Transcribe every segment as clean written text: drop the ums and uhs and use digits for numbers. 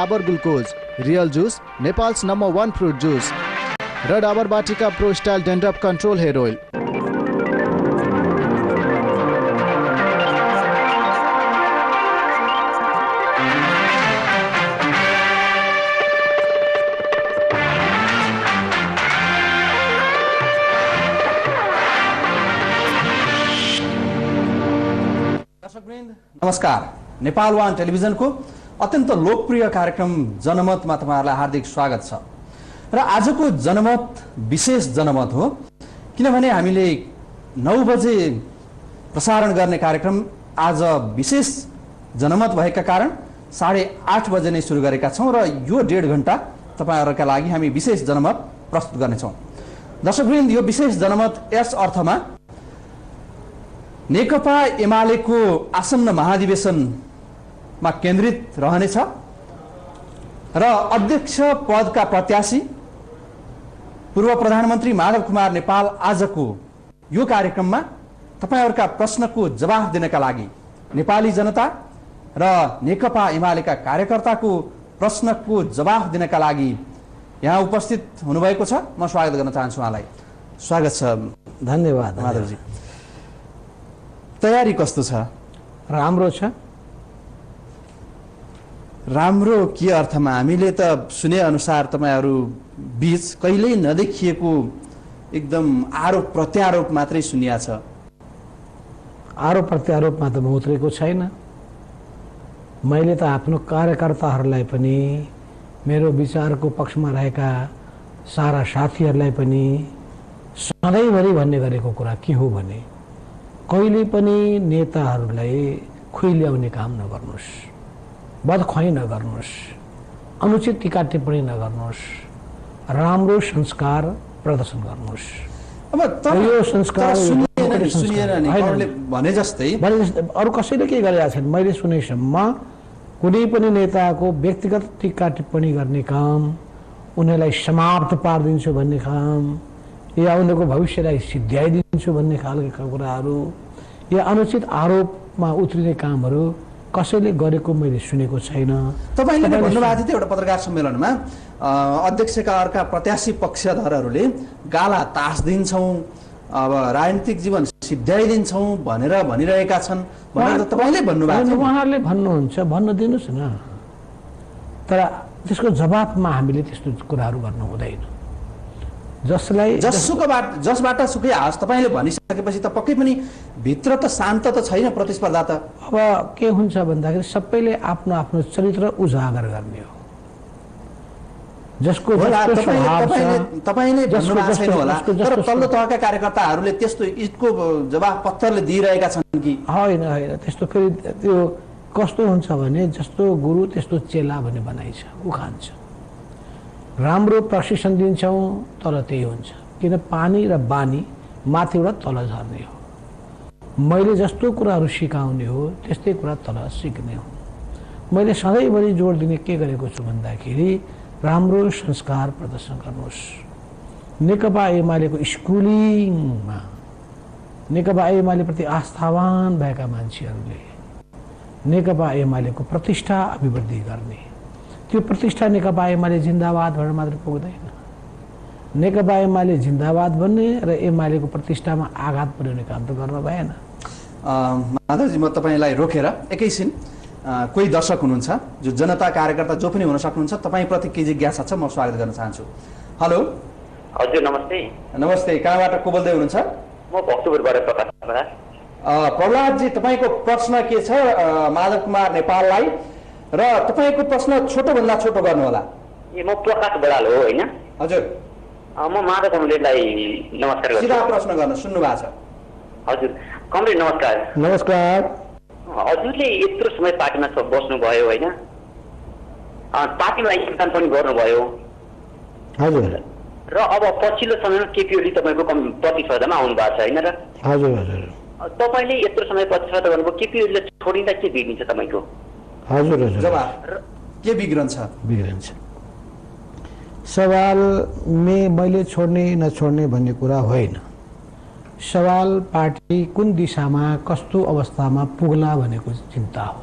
Dabur glucose real juice Nepal's #1 fruit juice र Dabur Vatika pro style dandruff control hair oil. नमस्कार। Nepal one टेलिभिजनको अत्यन्त लोकप्रिय कार्यक्रम जनमतमा तपाईहरुलाई हार्दिक स्वागत छ। र आजको जनमत विशेष जनमत हो, किनभने हामीले 9 बजे प्रसारण गर्ने कार्यक्रम आज विशेष जनमत भएका कारण 8:30 बजे नै सुरु गरेका छौं र यो 1.5 घण्टा तपाईहरुका लागि हामी विशेष जनमत प्रस्तुत गर्नेछौं। दर्शकवृन्द, यो विशेष जनमत यस अर्थमा नेकपा एमालेको आसन्न महाधिवेशनमा केन्द्रित रहनेछ र अध्यक्ष पदका प्रत्याशी पूर्व प्रधानमन्त्री माधव कुमार नेपाल आजको यो कार्यक्रममा तपाईहरुका प्रश्नको जवाफ दिनका लागि नेपाली जनता र नेकपा एमालेका कार्यकर्ताको प्रश्नको जवाफ दिनका लागि यहाँ उपस्थित हुनुभएको छ। म स्वागत गर्न चाहन्छु उहाँलाई। स्वागत छ। धन्यवाद माधवजी। तयारी कस्तो छ? राम्रो छ। राम्रो के अर्थमा? हामीले त सुने अनुसार तपाईहरु बीच कहिल्यै नदेखिएको एकदम आरोप प्रत्यारोप मात्रै सुनिया छ। आरोप प्रत्यारोपमा त म उत्रेको छैन। मैले त आफ्नो कार्यकर्ताहरूलाई पनि, मेरो विचारको पक्षमा रहेका सारा साथीहरूलाई पनि सधैँभरि भन्ने गरेको कुरा के हो भने कहिले पनि नेताहरूलाई खुइल्याउने काम नगर्नुहोस्, बदख्वाई नगर्नुहोस्, अनुचित टीका टिप्पणी नगर्नुहोस्, राम्रो संस्कार प्रदर्शन गर्नुहोस्। अब यो संस्कार भने जस्तै अरू कसैले के गरेका छन् मैले सुनेसम्म कुनै पनि नेताको व्यक्तिगत टीका टिप्पणी गर्ने काम, उनीहरूलाई समाप्त पारिदिन्छु भन्ने काम या उनीहरूको भविष्यलाई सिद्ध्याइदिन्छु भन्ने खालका कुराहरू या अनुचित आरोपमा उत्रिने कामहरू कसैले गरेको मैले सुनेको छैन। तपाईले नै भन्नुभएको थियो एउटा पत्रकार सम्मेलनमा, अध्यक्षका अर्का प्रत्याशी पक्षधरहरूले गाला तास दिन्छौं, अब राजनीतिक जीवन सिद्ध्याइदिन्छौं भनेर भनिरहेका छन् भनेर तपाईले भन्नुभएको थियो। उहाँहरूले भन्नुहुन्छ, भन्न दिनुस् न, तर त्यसको जवाफमा हामीले त्यस्तो कुराहरू गर्नु हुँदैन। जसबाट सुकै आओस् तपाईले भनिसकेपछि त पक्कै पनि भित्र त शान्त त छैन प्रतिस्पर्धा त। अब के हुन्छ भन्दाखेरि सबैले आफ्नो आफ्नो चरित्र उजागर गर्ने हो। जसको तपाईले भन्नुभएको छैन होला, तर तल्लो तहका कार्यकर्ताहरूले त्यस्तो ईदको जवाफ पत्थरले दिइरहेका छन् कि? होइन होइन, त्यस्तो फेरि त्यो कस्तो हुन्छ भने जस्तो गुरु त्यस्तो चेला भन्ने बनाइ छ, उखान छ। राम्रो प्रशिक्षण दिन्छौं तर त्यही हुन्छ, किन पानी र बानी माथिबाट तल झर्ने हो। मैले जस्तो कुराहरू सिकाउने हो त्यस्तै कुरा तल सिक्ने हो। मैले सधैँभरि जोड दिने के गरेको छु भन्दाखेरि राम्रो संस्कार प्रदर्शन गर्नुहोस्। नेकपा एमालेको स्कुलिङमा नेकपा एमालेप्रति आस्थावान भएका मान्छेहरूले नेकपा एमालेको प्रतिष्ठा अभिवृद्धि गर्ने, त्यो प्रतिष्ठा नेकपा एमाले जिन्दाबाद भनेर मात्र पुग्दैन। नेकपा एमाले जिन्दाबाद भन्ने र एमालेको प्रतिष्ठामा आघात पुर्याउने काम त गर्न भएन। माधवजी, म तपाईलाई रोकेर एकैछिन, कोही दर्शक हुनुहुन्छ जो जनता कार्यकर्ता जो पनि हुन सक्नुहुन्छ, तपाईप्रति के जिज्ञासा छ म स्वागत गर्न चाहन्छु। हेलो। हजुर नमस्ते। नमस्ते। कहाँबाट को बोल्दै हुनुहुन्छ? म भक्तपुरबाट प्रकाश बराल। प्रहलादजी, तपाईको प्रश्न के छ माधव कुमार नेपाललाई, र तपाईको प्रश्न छोटो भन्दा छोटो गर्नु होला। म प्रकाश बराल हो हैन? हजुर। म माधव कमरेडलाई नमस्कार गर्छु। सिधा प्रश्न गर्न सुन्नु भएको छ। हजुर कमरेड नमस्कार। नमस्कार। हजुरले यत्रो समय पार्टीमा बस्नु भयो हैन? पार्टीमा योगदान पनि गर्नुभयो। हजुर। र अब पछिल्लो समयमा केपी ओली तपाईको प्रतिस्पर्धामा आउनु भएको छ हैन र? हजुर हजुर। तपाईले यत्रो समय प्रतिस्पर्धा गर्नुभयो, केपी ओलीले छोडिँदा के बिग्रिन्छ तपाईको? हजुर हजुर। जवाफ के बिग्रन्छ? बिग्रन्छ। सवाल मैले छोड्ने नछोड्ने भन्ने कुरा होइन। सवाल पार्टी कुन दिशामा कस्तो अवस्थामा पुग्ला भनेको चिन्ता हो।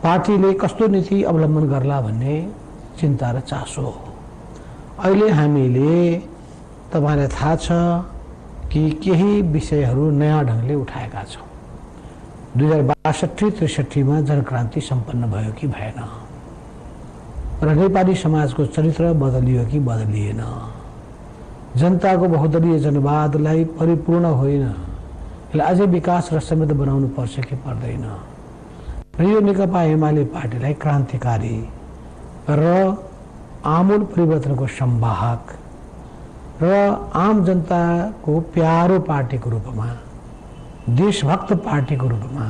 पार्टीले कस्तो नीति अवलम्बन गर्ला भन्ने चिन्ता र चासो हो। अहिले हामीले तपाईलाई थाहा छ कि केही विषयहरू नयाँ ढङ्गले उठाएका छौँ। 2062-63 जनक्रान्ति सम्पन्न भयो कि भएन र नेपाली समाजको चरित्र बदलियो कि बदलिएन, जनताको बहुदलीय जनवादलाई परिपूर्ण होइन, यसलाई अझै विकास र समृद्ध बनाउनु पर्छ कि पर्दैन र यो नेकपा एमाले पार्टीलाई क्रान्तिकारी र आमूल परिवर्तनको संवाहक र आम जनताको प्यारो पार्टीको रूपमा, देशभक्त पार्टीको रूपमा,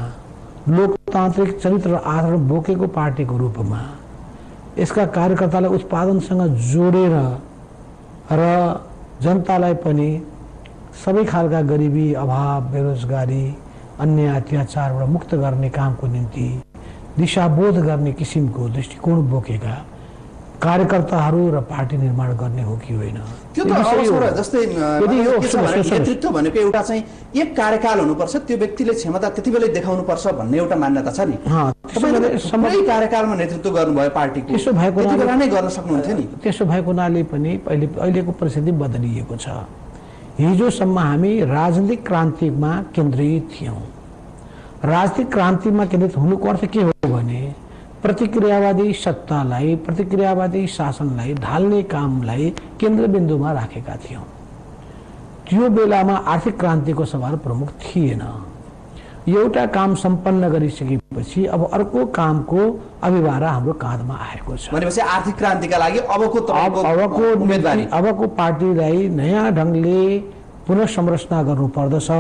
लोकतान्त्रिक चरित्र र आचरण बोकेको पार्टीको रूपमा यसका कार्यकर्तालाई उत्पादनसँग जोडेर र जनतालाई पनि सबै खालका गरिबी, अभाव, बेरोजगारी, अन्य अत्याचारबाट मुक्त गर्ने कामको निम्ति दिशाबोध गर्ने किसिमको दृष्टिकोण बोकेका कार्यकर्ताहरू र पार्टी निर्माण गर्ने हो कि होइन। त्यो त अवसर जस्तै नेतृत्व भनेको एउटा चाहिँ एक कार्यकाल हुनुपर्छ, त्यो व्यक्तिले क्षमता त्यति बेलै देखाउनु पर्छ भन्ने एउटा मान्यता छ नि। सबै कार्यकालमा नेतृत्व गर्नुभयो पार्टीको, त्यसो भएको त्यति बेला नै गर्न सक्नुहुन्थ्यो नि। त्यसो भएको हुनाले पनि अहिलेको परिस्थिति बदलिएको छ। हिजोसम्म हामी राजनीतिक क्रान्तिमा केन्द्रित थियौँ। राजनीतिक क्रान्तिमा केन्द्रित हुनुको अर्थ के हो भने प्रतिक्रियावादी सत्तालाई, प्रतिक्रियावादी शासनलाई ढाल्ने कामलाई केन्द्रबिन्दुमा राखेका थियौँ। त्यो बेलामा आर्थिक क्रान्तिको सवाल प्रमुख थिएन। एउटा काम सम्पन्न गरिसकेपछि अब अर्को कामको अभिभारा हाम्रो काँधमा आएको छ। भनेपछि आर्थिक क्रान्तिका लागि अबको पार्टीलाई नयाँ ढङ्गले पुनः संरचना गर्नु पर्दछ।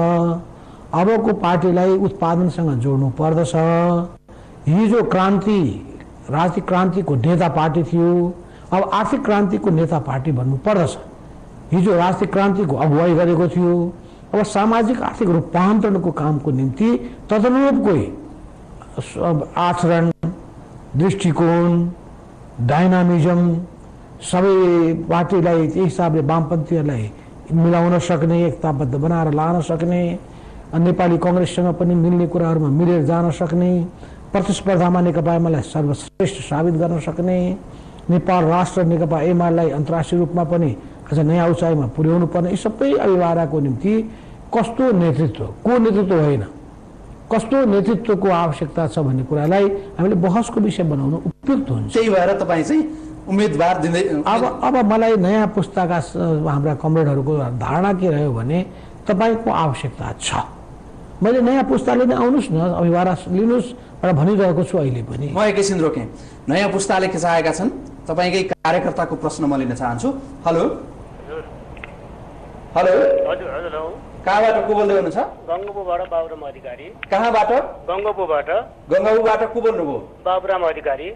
अबको पार्टीलाई उत्पादनसँग जोड्नु पर्दछ। हिजो क्रान्ति राजनीतिक क्रान्तिको नेता पार्टी थियो, अब आर्थिक क्रान्तिको नेता पार्टी भन्नु पर्दछ। हिजो राजनीतिक क्रान्तिको अगुवाई गरेको थियो, अब सामाजिक आर्थिक रूपान्तरणको कामको निम्ति तदनुरूपकै आचरण, दृष्टिकोण, डाइनामिजम सबै पार्टीलाई त्यही हिसाबले वामपन्थीहरूलाई मिलाउन सक्ने, एकताबद्ध बनाएर लान सक्ने, नेपाली कांग्रेससँग पनि मिल्ने कुराहरूमा मिलेर जान सक्ने, प्रतिस्पर्धामा नेकपा एमालेलाई सर्वश्रेष्ठ साबित गर्न सक्ने, नेपाल राष्ट्र नेकपा एमालेलाई अन्तर्राष्ट्रिय रूपमा पनि अझ नयाँ उचाइमा पुर्याउनु पर्ने, यी सबै अभिभाराको निम्ति कस्तो नेतृत्व, को नेतृत्व होइन, कस्तो नेतृत्वको आवश्यकता छ भन्ने कुरालाई हामीले बहसको विषय बनाउन उपयुक्त हुन्छ। त्यही भएर तपाईँ चाहिँ उम्मेदवार दिँदै अब मलाई नयाँ पुस्ताका हाम्रा कमरेडहरूको धारणा के रह्यो भने तपाईँको आवश्यकता छ, मैले नयाँ पुस्ताले नै आउनुहोस् न, अभिभारा लिनुहोस् भनेर भनिरहेको छु। अहिले पनि म एकैछिन रोकेँ। नयाँ पुस्ताले के चाहेका छन् तपाईँकै कार्यकर्ताको प्रश्न म लिन चाहन्छु। हेलो हेलो हजुर हजुर हो, कहाँबाट को बोल्दै हुनुहुन्छ? गङ्गोपुबाट बाबुराम अधिकारी। कहाँबाट? गङ्गोपुबाट। गङ्गोपुबाट को बोल्नुभयो? बाबुराम अधिकारी।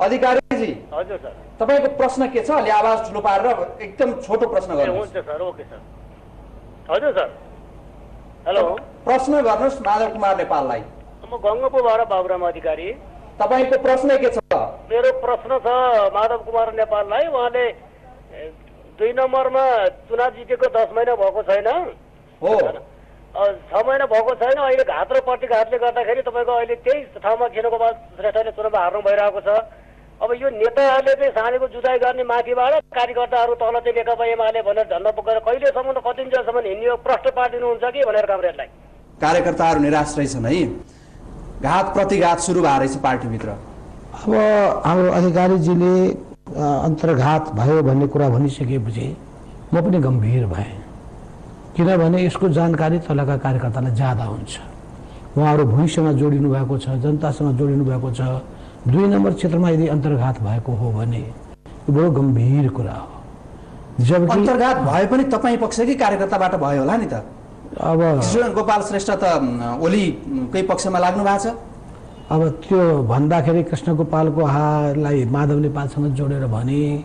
अधिकारीजी हजुर सर, तपाईँको प्रश्न के छ? अलि आवाज ठुलो पारेर एकदम छोटो प्रश्न गर्नुहोस्। हुन्छ सर, ओके सर। हजुर सर, हेलो, प्रश्न गर्नुहोस् माधव कुमार नेपाललाई। म गङ्गोपुबाट बाबुराम अधिकारी। तपाईँको प्रश्न के छ? मेरो प्रश्न छ माधव कुमार नेपाललाई। उहाँले 2 नम्बरमा चुनाव जितेको 10 महिना भएको छैन हो, 6 महिना भएको छैन। अहिले घात र प्रतिघातले गर्दाखेरि तपाईँको अहिले त्यही ठाउँमा खिनगोपाल श्रेष्ठले चुनाव हार्नु भइरहेको छ। अब यो नेताहरूले चाहिँ साँझेको जुदाई गर्ने माथिबाट कार्यकर्ताहरू तल चाहिँ नेकपा एमाले भनेर झन्डा बोकेर कहिलेसम्म र कतिन्जेलसम्म हिँड्ने प्रश्न पारिदिनुहुन्छ कि भनेर कामरेडलाई। कार्यकर्ताहरू निराश रहेछन् है, घात प्रतिघात सुरु भएको रहेछ पार्टीभित्र। अब हाम्रो अधिकारीजीले अन्तर्घात भयो भन्ने कुरा भनिसकेपछि म पनि गम्भीर भएँ, किनभने यसको जानकारी तलका कार्यकर्तालाई ज्यादा हुन्छ। उहाँहरू भुइँसँग जोडिनु भएको छ, जनतासँग जोडिनु भएको छ। 2 नम्बर क्षेत्रमा यदि अन्तर्घात भएको हो भने यो बडो गम्भीर कुरा हो। जबकि अन्तर्घात भए पनि तपाईँ पक्षकै कार्यकर्ताबाट भयो होला नि त। अब गोपाल श्रेष्ठ त ओलीकै पक्षमा लाग्नु भएको छ। अब त्यो भन्दाखेरि कृष्ण गोपालको हालाई माधव नेपालसँग जोडेर भने,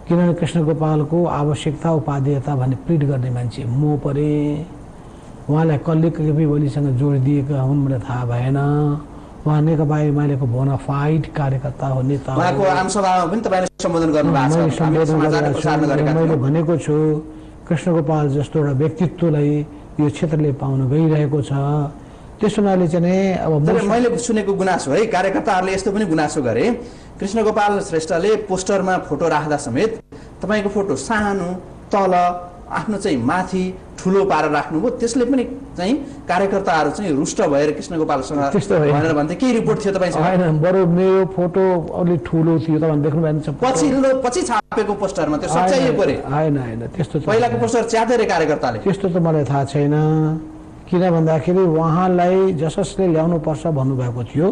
किनभने कृष्ण गोपालको आवश्यकता उपादेयता भन्ने प्लिड गर्ने मान्छे म परे, उहाँलाई कसले केपी ओलीसँग जोडिदिएका हुन् मलाई थाहा भएन। उहाँ नेकपा एमालेको बोनाफाइड कार्यकर्ता हो, नेता हो। उहाँको आमसभामा पनि तपाईँले सम्बोधन गर्नुभएको छ। मैले भनेको छु कृष्ण गोपाल जस्तो एउटा व्यक्तित्वलाई यो क्षेत्रले पाउन गइरहेको छ। त्यसो हुनाले चाहिँ नि अब तर मैले सुनेको गुनासो है, कार्यकर्ताहरूले यस्तो पनि गुनासो गरे, कृष्णगोपाल श्रेष्ठले पोस्टरमा फोटो राख्दा समेत तपाईँको फोटो सानो तल आफ्नो चाहिँ माथि ठुलो पारेर राख्नुभयो, त्यसले पनि चाहिँ कार्यकर्ताहरू चाहिँ रुष्ट भएर कृष्णगोपालसँग भनेर भन्थे। के रिपोर्ट थियो तपाईँसँग? होइन, बरु मेरो फोटो अलि ठुलो थियो, तपाईँले देख्नु भएको छ पछि छापेको पोस्टरमा त्यो सच्याइएको रे? होइन होइन, त्यस्तो पहिलाको पोस्टर च्याते रे कार्यकर्ताले? त्यस्तो त मलाई थाहा छैन, किन भन्दाखेरि उहाँलाई जसले ल्याउनु पर्छ भन्नुभएको थियो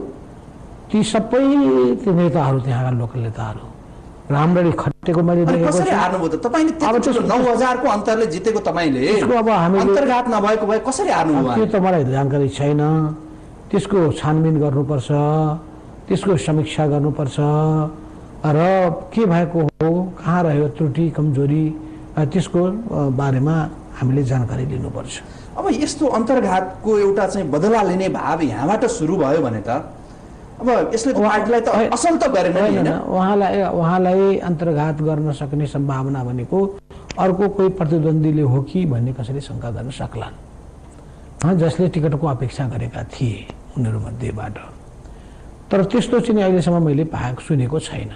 ती सबै नेताहरू, त्यहाँका लोकल नेताहरू राम्ररी खटेको मैले देखेको छु। कसरी हार्नुभयो त तपाईँले? त्यति 9000 को अन्तरले जितेको तपाईँले अब हामीले अन्तर्घात नभएको भए कसरी हार्नुभयो? त्यो त मलाई जानकारी छैन। त्यसको छानबिन गर्नुपर्छ, त्यसको समीक्षा गर्नुपर्छ र के भएको हो, कहाँ रह्यो त्रुटि कमजोरी, त्यसको बारेमा हामीले जानकारी लिनुपर्छ। अब यस्तो अन्तर्घातको एउटा चाहिँ बदला लिने भाव यहाँबाट सुरु भयो भने त अब यसले पार्टीलाई त असल त गरेन नि हैन? उहाँलाई अन्तर्घात गर्न सक्ने सम्भावना भनेको अर्को कोही प्रतिद्वन्दीले हो कि भन्ने कसैले शङ्का गर्न सक्लान्, जसले टिकटको अपेक्षा गरेका थिए उनीहरू मध्येबाट। तर त्यस्तो चाहिँ अहिलेसम्म मैले पाएको सुनेको छैन।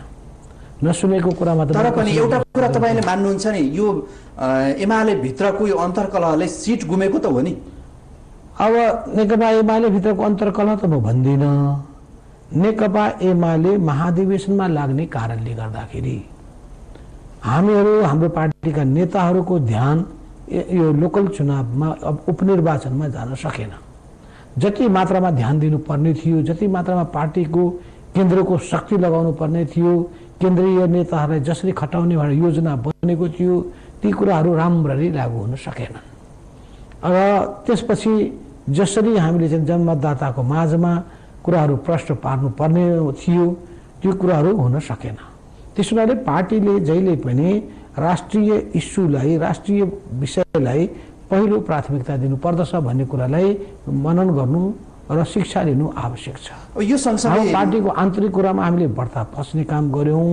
नसुनेको कुरामा त तर पनि एउटा कुरा तपाईँले मान्नुहुन्छ नि, यो एमाले भित्रको यो अन्तर्कलहले सिट गुमेको त हो नि? अब नेकपा एमाले भित्रको अन्तर्कलह त म भन्दिनँ। नेकपा एमाले महाधिवेशनमा लाग्ने कारणले गर्दाखेरि हामीहरू, हाम्रो पार्टीका नेताहरूको ध्यान यो लोकल चुनावमा अब उपनिर्वाचनमा जान सकेन। जति मात्रामा ध्यान दिनुपर्ने थियो, जति मात्रामा पार्टीको केन्द्रको शक्ति लगाउनु पर्ने थियो, केन्द्रीय नेताहरूलाई जसरी खटाउने भनेर योजना बनेको थियो, ती कुराहरू राम्ररी लागू हुन सकेन। र त्यसपछि जसरी हामीले चाहिँ जनमतदाताको माझमा कुराहरू प्रश्न पार्नु पर्ने थियो, त्यो कुराहरू हुन सकेन। त्यसो हुनाले पार्टीले जहिले पनि राष्ट्रिय इस्युलाई, राष्ट्रिय विषयलाई पहिलो प्राथमिकता दिनुपर्दछ भन्ने कुरालाई मनन गर्नु र शिक्षा लिनु आवश्यक छ। यो सँगसँगै पार्टीको आन्तरिक कुरामा हामीले बढ्ता फस्ने काम गर्यौँ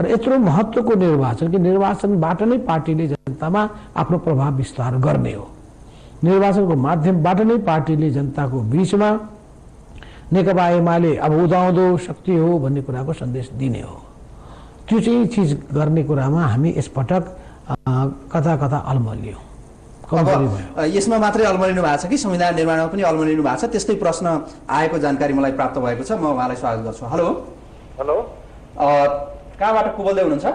र यत्रो महत्त्वको निर्वाचन कि निर्वाचनबाट नै पार्टीले जनतामा आफ्नो प्रभाव विस्तार गर्ने हो। निर्वाचनको माध्यमबाट नै पार्टीले जनताको बीचमा नेकपा एमाले अब उदाउँदो शक्ति हो भन्ने कुराको सन्देश दिने हो। त्यो चाहिँ चिज गर्ने कुरामा हामी यसपटक कता कता अल्मलियौँ। यसमा मात्रै अल्मलिनु भएको छ कि संविधान निर्माणमा पनि अल्मलिनु भएको छ? त्यस्तै प्रश्न आएको जानकारी मलाई प्राप्त भएको छ, म उहाँलाई स्वागत गर्छु। हेलो हेलो, कहाँबाट को बोल्दै हुनुहुन्छ?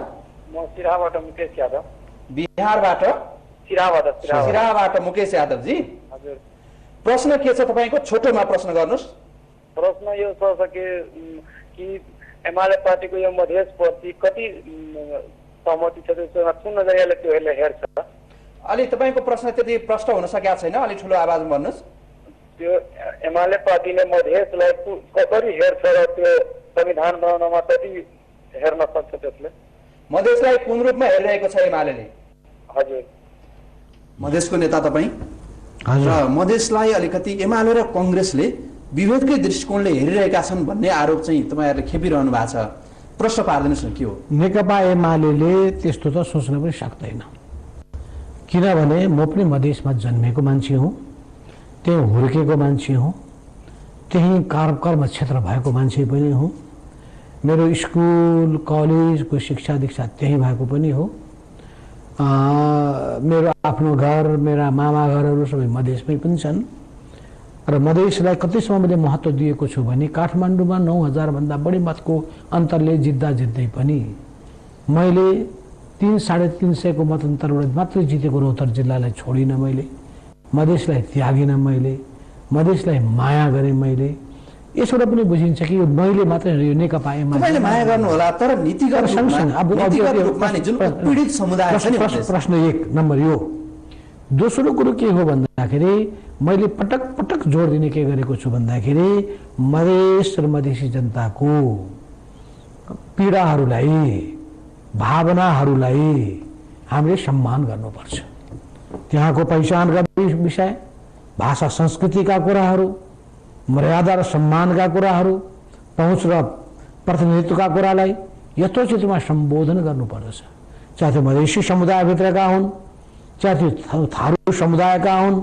म सिराहाबाट मुकेश यादव। बिहारबाट? सिराहाबाट मुकेश यादवजी। हजुर, प्रश्न के छ तपाईँको? छोटोमा प्रश्न गर्नुहोस्। प्रश्न यो छ कि एमाले पार्टीको यो मधेसप्रति कति सहमति छ, त्यसमा कुन नजरियाले त्यो हेर्छ? अलि तपाईँको प्रश्न त्यति प्रष्ट हुन सकेको छैन, अलि ठुलो आवाजमा भन्नुहोस्। त्यो एमाले पार्टीले मधेसलाई कसरी हेर्छ र त्यो संविधान बनाउनमा कति हेर्न सक्छ त्यसले? मधेसलाई कुन रूपमा हेरिरहेको छ एमाले? हजुर, मधेसको नेता तपाईँ र मधेसलाई अलिकति एमाले र कङ्ग्रेसले विभेदकै दृष्टिकोणले हेरिरहेका छन् भन्ने आरोप चाहिँ तपाईँहरूले खेपिरहनु भएको छ, प्रश्न पारिदिनुहोस् न, के हो? नेकपा एमाले त्यस्तो त सोच्न पनि सक्दैन, किनभने म पनि मधेसमा जन्मेको मान्छे हुँ, त्यहीँ हुर्केको मान्छे हुँ, त्यहीँ कर्म क्षेत्र भएको मान्छे पनि हुँ। मेरो स्कुल कलेजको शिक्षा दीक्षा त्यहीँ भएको पनि हो। मेरो आफ्नो घर, मेरा मामा घरहरू सबै मधेसमै पनि छन् र मधेसलाई कतिसम्म मैले महत्त्व दिएको छु भने काठमाडौँमा 9000 भन्दा बढी मतको अन्तरले जित्दै पनि मैले 300-350 को मत अन्तरबाट मात्रै जितेको रौतहट जिल्लालाई छोडिनँ मैले, मधेसलाई त्यागिनँ मैले, मधेसलाई माया गरेँ मैले। यसबाट पनि बुझिन्छ कि यो मैले मात्रै यो नेकपा एमाले माया गर्नु होला, तर नीतिगत रूपमा जुन पीडित समुदाय छ नि। प्रश्न 1 नम्बर यो। दोस्रो कुरो के हो भन्दाखेरि मैले पटक पटक जोड दिने के गरेको छु भन्दाखेरि मधेस र मधेसी जनताको पीडाहरूलाई, भावनाहरूलाई हामीले सम्मान गर्नुपर्छ। त्यहाँको पहिचानका विषय, भाषा संस्कृतिका कुराहरू, मर्यादा र सम्मानका कुराहरू, पहुँच र प्रतिनिधित्वका कुरालाई यथोचितमा सम्बोधन गर्नुपर्दछ। चाहे त्यो मधेसी समुदायभित्रका हुन्, चाहे त्यो थारू समुदायका हुन्,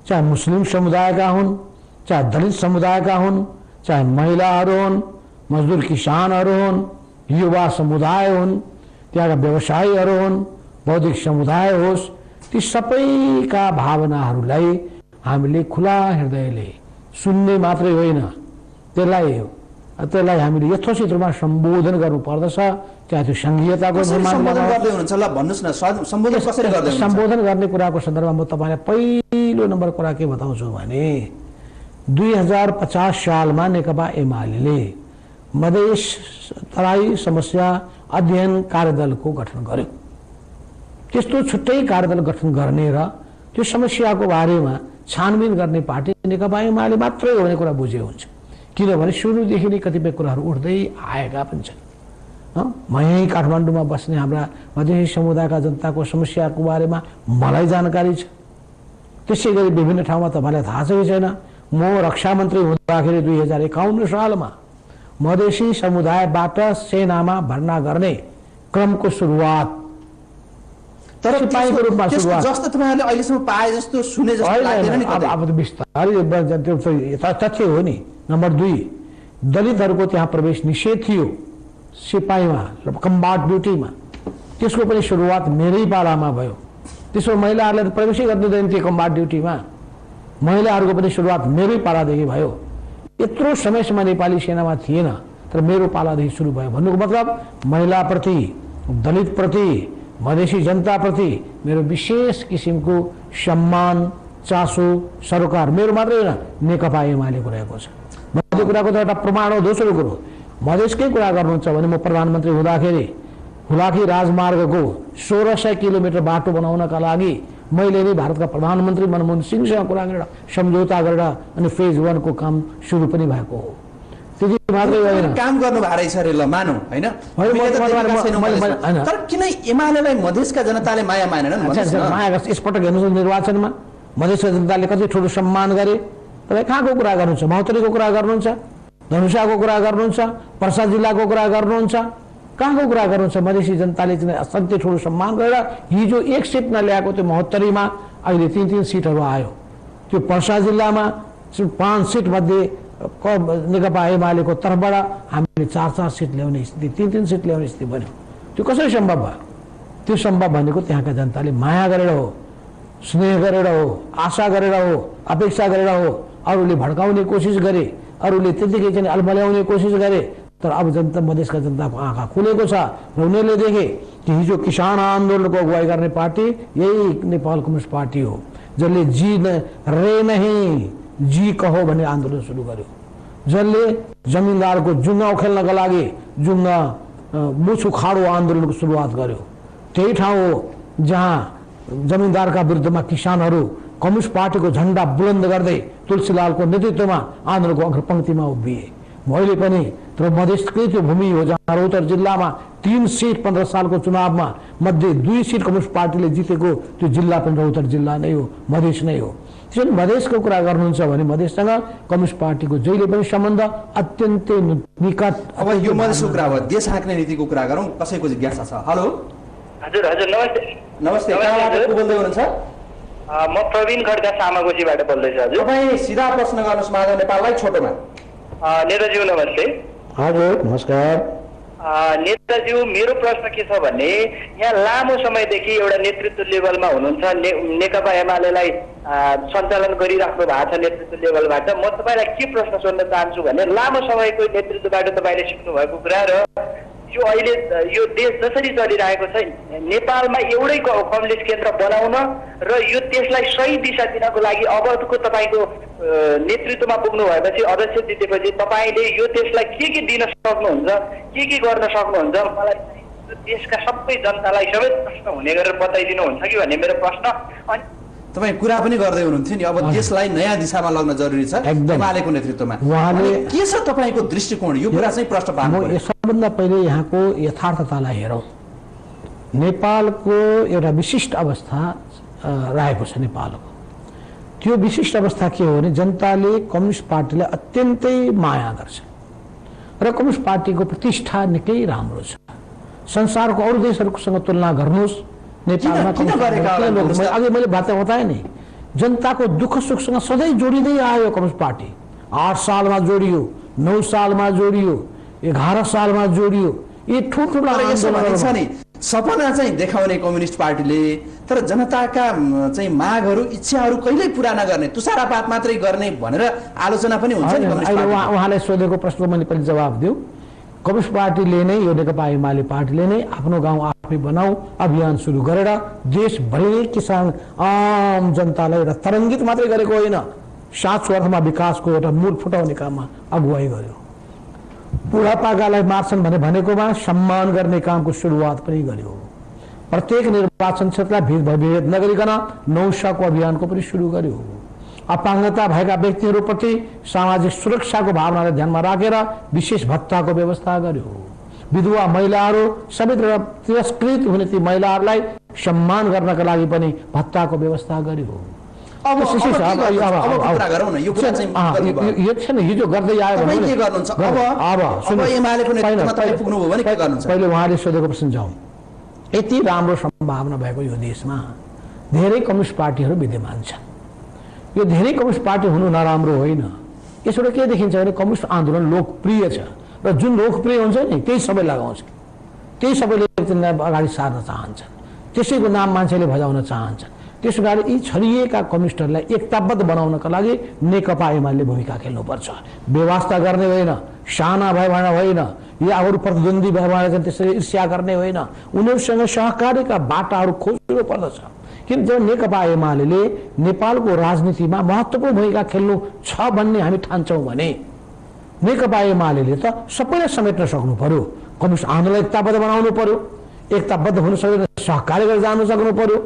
चाहे मुस्लिम समुदायका हुन्, चाहे दलित समुदायका हुन्, चाहे महिलाहरू हुन्, मजदुर किसानहरू हुन्, युवा समुदाय हुन्, त्यहाँका व्यवसायीहरू हुन्, बौद्धिक समुदाय होस्, ती सबैका भावनाहरूलाई हामीले खुला हृदयले सुन्ने मात्रै होइन, त्यसलाई हामीले यथोचित रूपमा सम्बोधन गर्नुपर्दछ। चाहे त्यो संघीयताको सम्बोधन गर्ने कुराको सन्दर्भमा म तपाईँलाई पहिलो नम्बर कुरा के बताउँछु भने 2050 सालमा नेकपा एमाले मधेस तराई समस्या अध्ययन कार्यदलको गठन गर्यो। त्यस्तो छुट्टै कार्यदल गठन गर्ने र त्यो समस्याको बारेमा छानबिन गर्ने पार्टी नेकपा एमाले मात्रै हो भन्ने कुरा बुझे हुन्छ। किनभने सुरुदेखि नै कतिपय कुराहरू उठ्दै आएका पनि छन्। म यहीँ काठमाडौँमा बस्ने हाम्रा मधेसी समुदायका जनताको समस्याको बारेमा मलाई जानकारी छ। त्यसै गरी विभिन्न ठाउँमा तपाईँलाई थाहा छ कि छैन, म रक्षा मन्त्री हुँदाखेरि 2051 सालमा मधेसी समुदायबाट सेनामा भर्ना गर्ने क्रमको सुरुवात सिपाहीको रूपमा सुरुवात जस्तो तपाईँहरूले अहिलेसम्म पाए जस्तो सुने जस्तो लाग्दैन नि। अब त बिस्तारै तथ्य हो नि। नम्बर 2, दलितहरूको त्यहाँ प्रवेश निषेध थियो सिपाहीमा, कम्बाट ड्युटीमा। त्यसको पनि सुरुवात मेरै पालामा भयो। त्यसो महिलाहरूलाई प्रवेशै गर्नु दिँदैन थियो कम्बाट ड्युटीमा। महिलाहरूको पनि सुरुवात मेरै पालादेखि भयो। यत्रो समयसम्म नेपाली सेनामा थिएन, तर मेरो पालादेखि सुरु भयो। भन्नुको मतलब महिलाप्रति, दलितप्रति, मधेसी जनताप्रति मेरो विशेष किसिमको सम्मान, चासो, सरोकार मेरो मात्रै होइन, नेकपा एमालेको रहेको छ। त्यो कुराको त एउटा प्रमाण हो। दोस्रो कुरो, मधेसकै कुरा गर्नुहुन्छ भने म प्रधानमन्त्री हुँदाखेरि हुलाकी राजमार्गको 1600 किलोमिटर बाटो बनाउनका लागि मैले नै भारतका प्रधानमन्त्री मनमोहन सिंहसँग कुरा गरेर सम्झौता गरेर अनि फेज 1 को काम सुरु पनि भएको हो। त्यति मात्रै होइन, काम गर्नु भएको रहेछ रे, ल मानौ होइन। तर किन एमालेलाई मधेसका जनताले माया मानेनन्? माया यसपटक हेर्नुहोस् निर्वाचनमा मधेसका जनताले कति ठुलो सम्मान गरे। तपाईँ कहाँको कुरा गर्नुहुन्छ? महोत्तरीको कुरा गर्नुहुन्छ, धनुषाको कुरा गर्नुहुन्छ, पर्सा जिल्लाको कुरा गर्नुहुन्छ, कहाँको कुरा गर्नुहुन्छ? मधेसी जनताले अत्यन्तै ठुलो सम्मान गरेर हिजो 1 सिट नल्याएको त्यो महोत्तरीमा अहिले 3-3 सिटहरू आयो। त्यो पर्सा जिल्लामा 5 सिट मध्ये नेकपा एमालेको तर्फबाट हामीले 4-4 सिट ल्याउने स्थिति, 3-3 सिट ल्याउने स्थिति बन्यो। त्यो कसरी सम्भव भयो? त्यो सम्भव भनेको त्यहाँका जनताले माया गरेर हो, स्नेह गरेर हो, आशा गरेर हो, अपेक्षा गरेर हो। अरूले भड्काउने कोसिस गरे, अरूले त्यतिकै चाहिँ अल्मल्याउने कोसिस गरे, तर अब जनता, मधेसका जनताको आँखा खुलेको छ र उनीहरूले देखे कि हिजो किसान आन्दोलनको अगुवाई गर्ने पार्टी यही नेपाल कम्युनिस्ट पार्टी हो, जसले जी रे नहीं जी कहो भन्ने आन्दोलन सुरु गर्यो, जसले जमिनदारको जुङ्गा उखेल्नका लागि जुङ्गा मुछु खाडो आन्दोलनको सुरुवात गर्यो। त्यही ठाउँ हो जहाँ जमिनदारका विरुद्धमा किसानहरू कम्युनिस्ट पार्टीको झण्डा बुलन्द गर्दै तुलसीलालको नेतृत्वमा आन्दोलनको अग्रपङ्क्तिमा उभिए। मैले पनि तर मधेसकै त्यो भूमि हो जहाँ रौतहट जिल्लामा 3 सिट 15 सालको चुनावमा मध्ये 2 सिट कम्युनिस्ट पार्टीले जितेको त्यो जिल्ला पनि रौतहट जिल्ला नै हो, मधेस नै हो। त्यसैले मधेसको कुरा गर्नुहुन्छ भने मधेससँग कम्युनिस्ट पार्टीको जहिले पनि सम्बन्ध अत्यन्तै निकट। अब यो मधेसको कुरा भयो, देश हाँक्ने नीतिको कुरा गरौँ। कसैको जिज्ञासा छ? हेलो, हजुर हजुर, नमस्ते। नमस्ते, कहाँबाट बोल्दै हुनुहुन्छ? म प्रवीण खड्का सामागोजीबाट बोल्दैछु। हजुर, तपाईँ सिधा प्रश्न गर्नुहोस् माधव नेपाललाई छोटोमा। नेताज्यू नमस्ते। हजुर नमस्कार। नेताज्यू, मेरो प्रश्न के छ भने यहाँ लामो समयदेखि एउटा नेतृत्व लेभलमा हुनुहुन्छ, नेकपा एमालेलाई सञ्चालन गरिराख्नु भएको छ नेतृत्व लेभलबाट। म तपाईँलाई के प्रश्न सोध्न चाहन्छु भने लामो समयको नेतृत्वबाट तपाईँले सिक्नु भएको कुरा र यो अहिले यो देश जसरी चलिरहेको छ, नेपालमा एउटै कम्युनिस्ट केन्द्र बनाउन र यो देशलाई सही दिशा दिनको लागि अबको तपाईँको नेतृत्वमा पुग्नु भएपछि, अध्यक्ष जितेपछि तपाईँले यो देशलाई के दिन सक्नुहुन्छ, के गर्न सक्नुहुन्छ, मलाई देशका सबै जनतालाई सबै प्रश्न हुने गरेर बताइदिनुहुन्छ कि भन्ने मेरो प्रश्न। अनि तपाईँ कुरा पनि गर्दै हुनुहुन्थ्यो नि, अब देशलाई नयाँ दिशामा लग्न जरुरी छ एमालेको नेतृत्वमा। उहाँले के छ तपाईँको दृष्टिकोण? यो कुरा चाहिँ प्रश्न पार्नु पर्यो। सबभन्दा पहिले यहाँको यथार्थतालाई हेरौँ। नेपालको एउटा विशिष्ट अवस्था रहेको छ नेपालको। त्यो विशिष्ट अवस्था के हो भने जनताले कम्युनिस्ट पार्टीलाई अत्यन्तै माया गर्छ र कम्युनिस्ट पार्टीको प्रतिष्ठा निकै राम्रो छ। संसारको अरू देशहरूसँग तुलना गर्नुहोस्, नेपालमा अघि मैले बात बताएँ नि, जनताको दुःख सुखसँग सधैँ जोडिँदै आयो कम्युनिस्ट पार्टी। 8 सालमा जोडियो, 9 सालमा जोडियो, 11 सालमा जोडियो। यी ठुल्ठुला आन्दोलन छ नि, सपना चाहिँ देखाउने कम्युनिस्ट पार्टीले, तर जनताका चाहिँ मागहरू इच्छाहरू कहिल्यै पुरा नगर्ने, तुषारपात मात्रै गर्ने भनेर आलोचना पनि हुन्छ नि कम्युनिस्ट पार्टी। उहाँले सोधेको प्रश्नको मैले पनि जवाब दिउँ। कम्युनिस्ट पार्टीले नै, यो नेकपा एमाले पार्टीले नै आफ्नो गाउँ आफै बनाऊ अभियान सुरु गरेर देशभरि किसान आम जनतालाई एउटा तरङ्गित मात्रै गरेको होइन, साँचो अर्थमा विकासको एउटा मूल फुटाउने काममा अगुवाई गर्यो। बुढापाकालाई मार्छन् भनेकोमा सम्मान गर्ने कामको सुरुवात पनि गर्यो। प्रत्येक निर्वाचन क्षेत्रलाई भेदभाव नगरिकन नौशाको अभियानको पनि सुरु गर्यो। अपाङ्गता भएका व्यक्तिहरूप्रति सामाजिक सुरक्षाको भावनालाई ध्यानमा राखेर विशेष भत्ताको व्यवस्था गर्यो। विधवा महिलाहरू समेत तिरस्कृत हुने ती महिलाहरूलाई सम्मान गर्नका लागि पनि भत्ताको व्यवस्था गर्यो। हिजो गर्दै आयो पहिले उहाँले सोधेको प्रश्न जाउँ। यति राम्रो सम्भावना भएको यो देशमा धेरै कम्युनिस्ट पार्टीहरू विद्यमान छन्। यो धेरै कम्युनिस्ट पार्टी हुनु नराम्रो होइन। यसबाट के देखिन्छ भने कम्युनिस्ट आन्दोलन लोकप्रिय छ र जुन लोकप्रिय हुन्छ नि त्यही सबै लगाउँछ, त्यही सबैले अगाडि सार्न चाहन्छन्, त्यसैको नाम मान्छेले बजाउन चाहन्छन्। त्यसो कारण यी छरिएका कम्युनिस्टहरूलाई एकताबद्ध बनाउनका लागि नेकपा एमाले भूमिका खेल्नुपर्छ। व्यवस्था गर्ने होइन, साना भए भनेर होइन, या अरू प्रतिद्वन्दी भए भनेर त्यसरी ईर्ष्या गर्ने होइन, उनीहरूसँग सहकार्यका बाटाहरू खोज्नु पर्दछ। किन जब नेकपा एमाले नेपालको राजनीतिमा महत्त्वपूर्ण भूमिका खेल्नु छ भन्ने हामी ठान्छौँ भने नेकपा एमाले त सबैलाई समेट्न सक्नु पर्यो। कम्युनिस्ट आन्दोलन एकताबद्ध बनाउनु पर्यो, एकताबद्ध हुन सक्दैन सहकार्य गरेर जानु सक्नु पर्यो।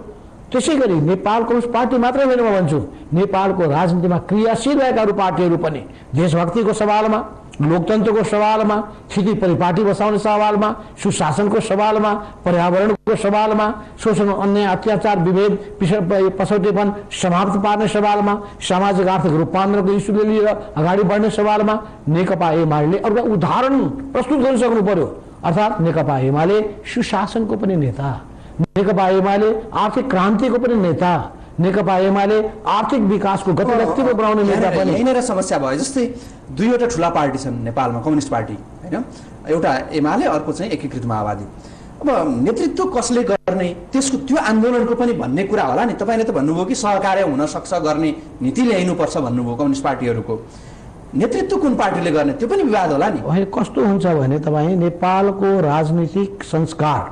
त्यसै गरी नेपाल कम्युनिस्ट पार्टी मात्रै होइन, म भन्छु नेपालको राजनीतिमा क्रियाशील भएका अरू पार्टीहरू पनि देशभक्तिको सवालमा, लोकतन्त्रको सवालमा, स्थिति परिपाटी बसाउने सवालमा, सुशासनको सवालमा, पर्यावरणको सवालमा, शोषण अन्याय अत्याचार विभेद पछौटेपन समाप्त पार्ने सवालमा, सामाजिक आर्थिक रूपान्तरणको इस्युले लिएर अगाडि बढ्ने सवालमा नेकपा एमाले एउटा उदाहरण प्रस्तुत गर्न सक्नु पर्यो। अर्थात् नेकपा एमाले सुशासनको पनि नेता, नेकपा एमाले आर्थिक क्रान्तिको पनि नेता, नेकपा एमाले आर्थिक विकासको गतिविधि बनाउने नेता पनि। यहीँनिर समस्या भयो। जस्तै दुईवटा ठुला पार्टी छन् नेपालमा कम्युनिस्ट पार्टी होइन, एउटा एमाले अर्को चाहिँ एकीकृत माओवादी। अब नेतृत्व कसले गर्ने त्यसको त्यो आन्दोलनको पनि भन्ने कुरा होला नि। तपाईँले त भन्नुभयो कि सहकार्य हुन सक्छ गर्ने नीति ल्याइनुपर्छ भन्नुभयो कम्युनिस्ट पार्टीहरूको। नेतृत्व कुन पार्टीले गर्ने त्यो पनि विवाद होला नि। कस्तो हुन्छ भने तपाईँ नेपालको राजनीतिक संस्कार,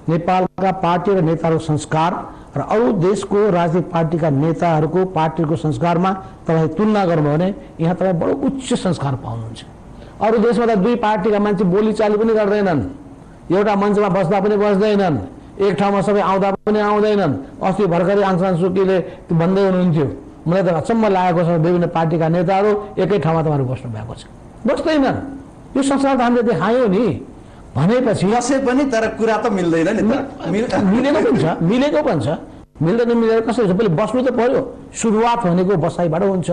नेपालका पार्टी र नेताहरूको संस्कार र अरू देशको राजनीतिक पार्टीका नेताहरूको पार्टीको संस्कारमा तपाईँ तुलना गर्नुभयो भने यहाँ तपाईँ बडो उच्च संस्कार पाउनुहुन्छ। अरू देशमा त दुई पार्टीका मान्छे बोलीचाली पनि गर्दैनन्, एउटा मञ्चमा बस्दा पनि बस्दैनन्, एक ठाउँमा सबै आउँदा पनि आउँदैनन्। अस्ति भर्खरै आङ सान सुकीले भन्दै हुनुहुन्थ्यो, मलाई त अचम्म लागेको छ विभिन्न पार्टीका नेताहरू एकै ठाउँमा तपाईँहरू बस्नु भएको छ, बस्दैनन्। यो संस्कार त हामीले देखायौँ नि भनेपछि कसै पनि, तर कुरा त मिल्दैन नि। मिलेको पनि छ, मिलेको पनि छ, मिल्दैन मिलेर कसरी हुन्छ। पहिले बस्नु त पर्यो। सुरुवात भनेको बसाइबाट हुन्छ,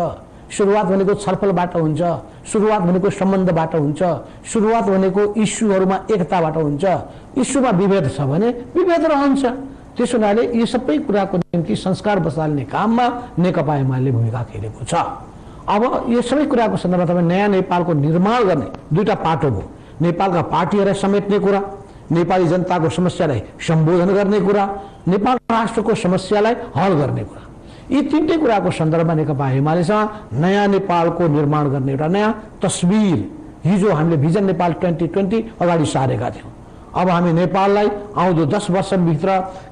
सुरुवात भनेको छलफलबाट हुन्छ, सुरुवात भनेको सम्बन्धबाट हुन्छ, सुरुवात भनेको इस्युहरूमा एकताबाट हुन्छ। इस्युमा विभेद छ भने विभेद रहन्छ। त्यसो हुनाले यी सबै कुराको निम्ति संस्कार बसाल्ने काममा नेकपा एमाले भूमिका खेलेको छ। अब यो सबै कुराको सन्दर्भमा तपाईँ नयाँ नेपालको निर्माण गर्ने दुईटा पाटो भयो। नेपालका पार्टीहरूलाई समेट्ने कुरा, नेपाली जनताको समस्यालाई सम्बोधन गर्ने कुरा, नेपाल राष्ट्रको समस्यालाई हल गर्ने कुरा, यी तीनटै कुराको सन्दर्भमा नेकपा एमालेसँग नयाँ नेपालको निर्माण गर्ने एउटा नयाँ तस्बिर हिजो हामीले भिजन नेपाल 2020 अगाडि सारेका थियौँ। अब हामी नेपाललाई आउँदो 10 वर्षभित्र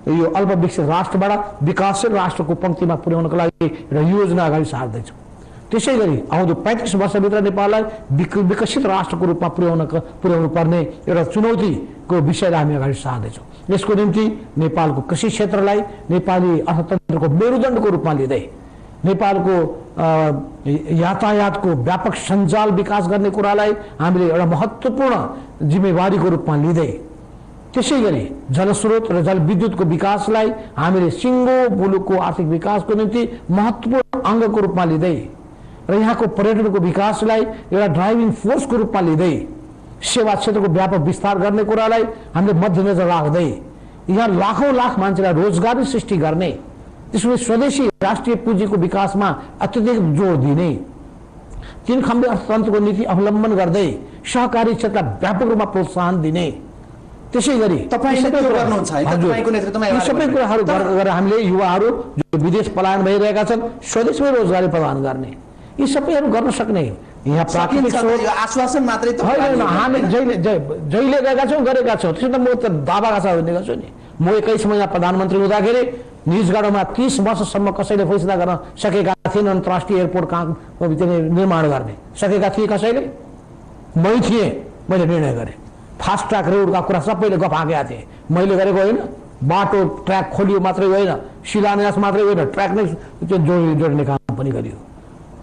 यो अल्पविकसित राष्ट्रबाट विकासशील राष्ट्रको पङ्क्तिमा पुर्याउनको लागि एउटा योजना अगाडि सार्दैछौँ। त्यसै गरी आउँदो 35 वर्षभित्र नेपाललाई विकसित राष्ट्रको रूपमा पुर्याउनु पर्ने एउटा चुनौतीको विषयलाई हामी अगाडि सार्दैछौँ। यसको निम्ति नेपालको कृषि क्षेत्रलाई नेपाली अर्थतन्त्रको मेरुदण्डको रूपमा लिँदै, नेपालको यातायातको व्यापक सञ्जाल विकास गर्ने कुरालाई हामीले एउटा महत्त्वपूर्ण जिम्मेवारीको रूपमा लिँदै, त्यसै गरी जलस्रोत र जलविद्युतको विकासलाई हामीले सिङ्गो मुलुकको आर्थिक विकासको निम्ति महत्त्वपूर्ण अङ्गको रूपमा लिँदै र यहाँको पर्यटनको विकासलाई एउटा ड्राइभिङ फोर्सको रूपमा लिँदै, सेवा क्षेत्रको व्यापक विस्तार गर्ने कुरालाई हामीले मध्यनजर राख्दै, यहाँ लाखौँ लाख मान्छेलाई रोजगारी सृष्टि गर्ने त्यसपछि स्वदेशी राष्ट्रिय पुँजीको विकासमा अत्यधिक जोड दिने, 3 खम्बे अर्थतन्त्रको नीति अवलम्बन गर्दै सहकारी क्षेत्रलाई व्यापक रूपमा प्रोत्साहन दिने, त्यसै गरी तपाईले त्यो गर्नुहुन्छ हैन? तपाईको नेतृत्वमा यी सबै कुराहरू गरेर हामीले युवाहरू जो विदेश पलायन भइरहेका छन् स्वदेशमै रोजगारी प्रदान गर्ने, यी सबैहरू गर्न सक्ने यहाँ प्राथमिक आश्वासन मात्रै त होइन। हामी जहिले गएका छौँ गरेका छौँ, त्यसो त म त दावाका छ भन्ने गर्छु नि। म 21 महिना प्रधानमन्त्री हुँदाखेरि निजगढमा 30 वर्षसम्म कसैले फैसला गर्न सकेका थिएन अन्तर्राष्ट्रिय एयरपोर्ट कहाँ निर्माण गर्ने सकेका थिए कसैले? मै थिएँ, मैले निर्णय गरेँ। फास्ट ट्र्याक रोडका कुरा सबैले गफ हाँकेका थिए, मैले गरेको होइन। बाटो ट्र्याक खोलियो मात्रै होइन, शिलान्यास मात्रै होइन, ट्र्याक नै जोड्ने काम पनि गरियो।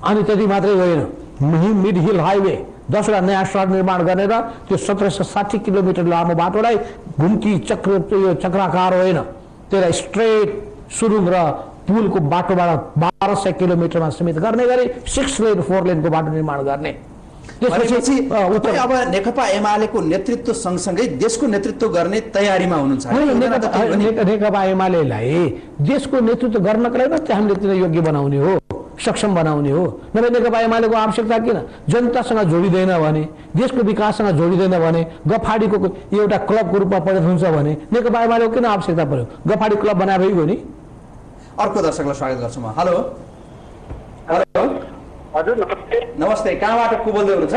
अनि त्यति मात्रै होइन, मिड हिल हाइवे 10वटा नयाँ सडक निर्माण गरेर त्यो 1760 किलोमिटर लामो बाटोलाई घुम्ती चक्राकार होइन, त्यसलाई स्ट्रेट सुरुङ र पुलको बाटोबाट 1200 किलोमिटरमा सीमित गर्ने गरी 6 लेन 4 लेनको बाटो निर्माण गर्ने। त्यसपछि अब नेकपा एमालेको नेतृत्व सँगसँगै देशको नेतृत्व गर्ने तयारीमा हुनुहुन्छ? नेकपा एमालेलाई देशको नेतृत्व गर्नका लागि मात्रै हामीले त्यसलाई योग्य बनाउने हो, सक्षम बनाउने हो। नभए नेकपा एमालेको आवश्यकता किन? जनतासँग जोडिँदैन भने, देशको विकाससँग जोडिँदैन भने, गफाडीको एउटा क्लबको रूपमा परिणत हुन्छ भने नेकपा एमालेको किन आवश्यकता पर्यो? गफाडी क्लब बनाए भइगयो नि। अर्को दर्शकलाई स्वागत गर्छु म। हेलो हेलो हजुर नमस्ते। नमस्ते, कहाँबाट को बोल्दै हुनुहुन्छ?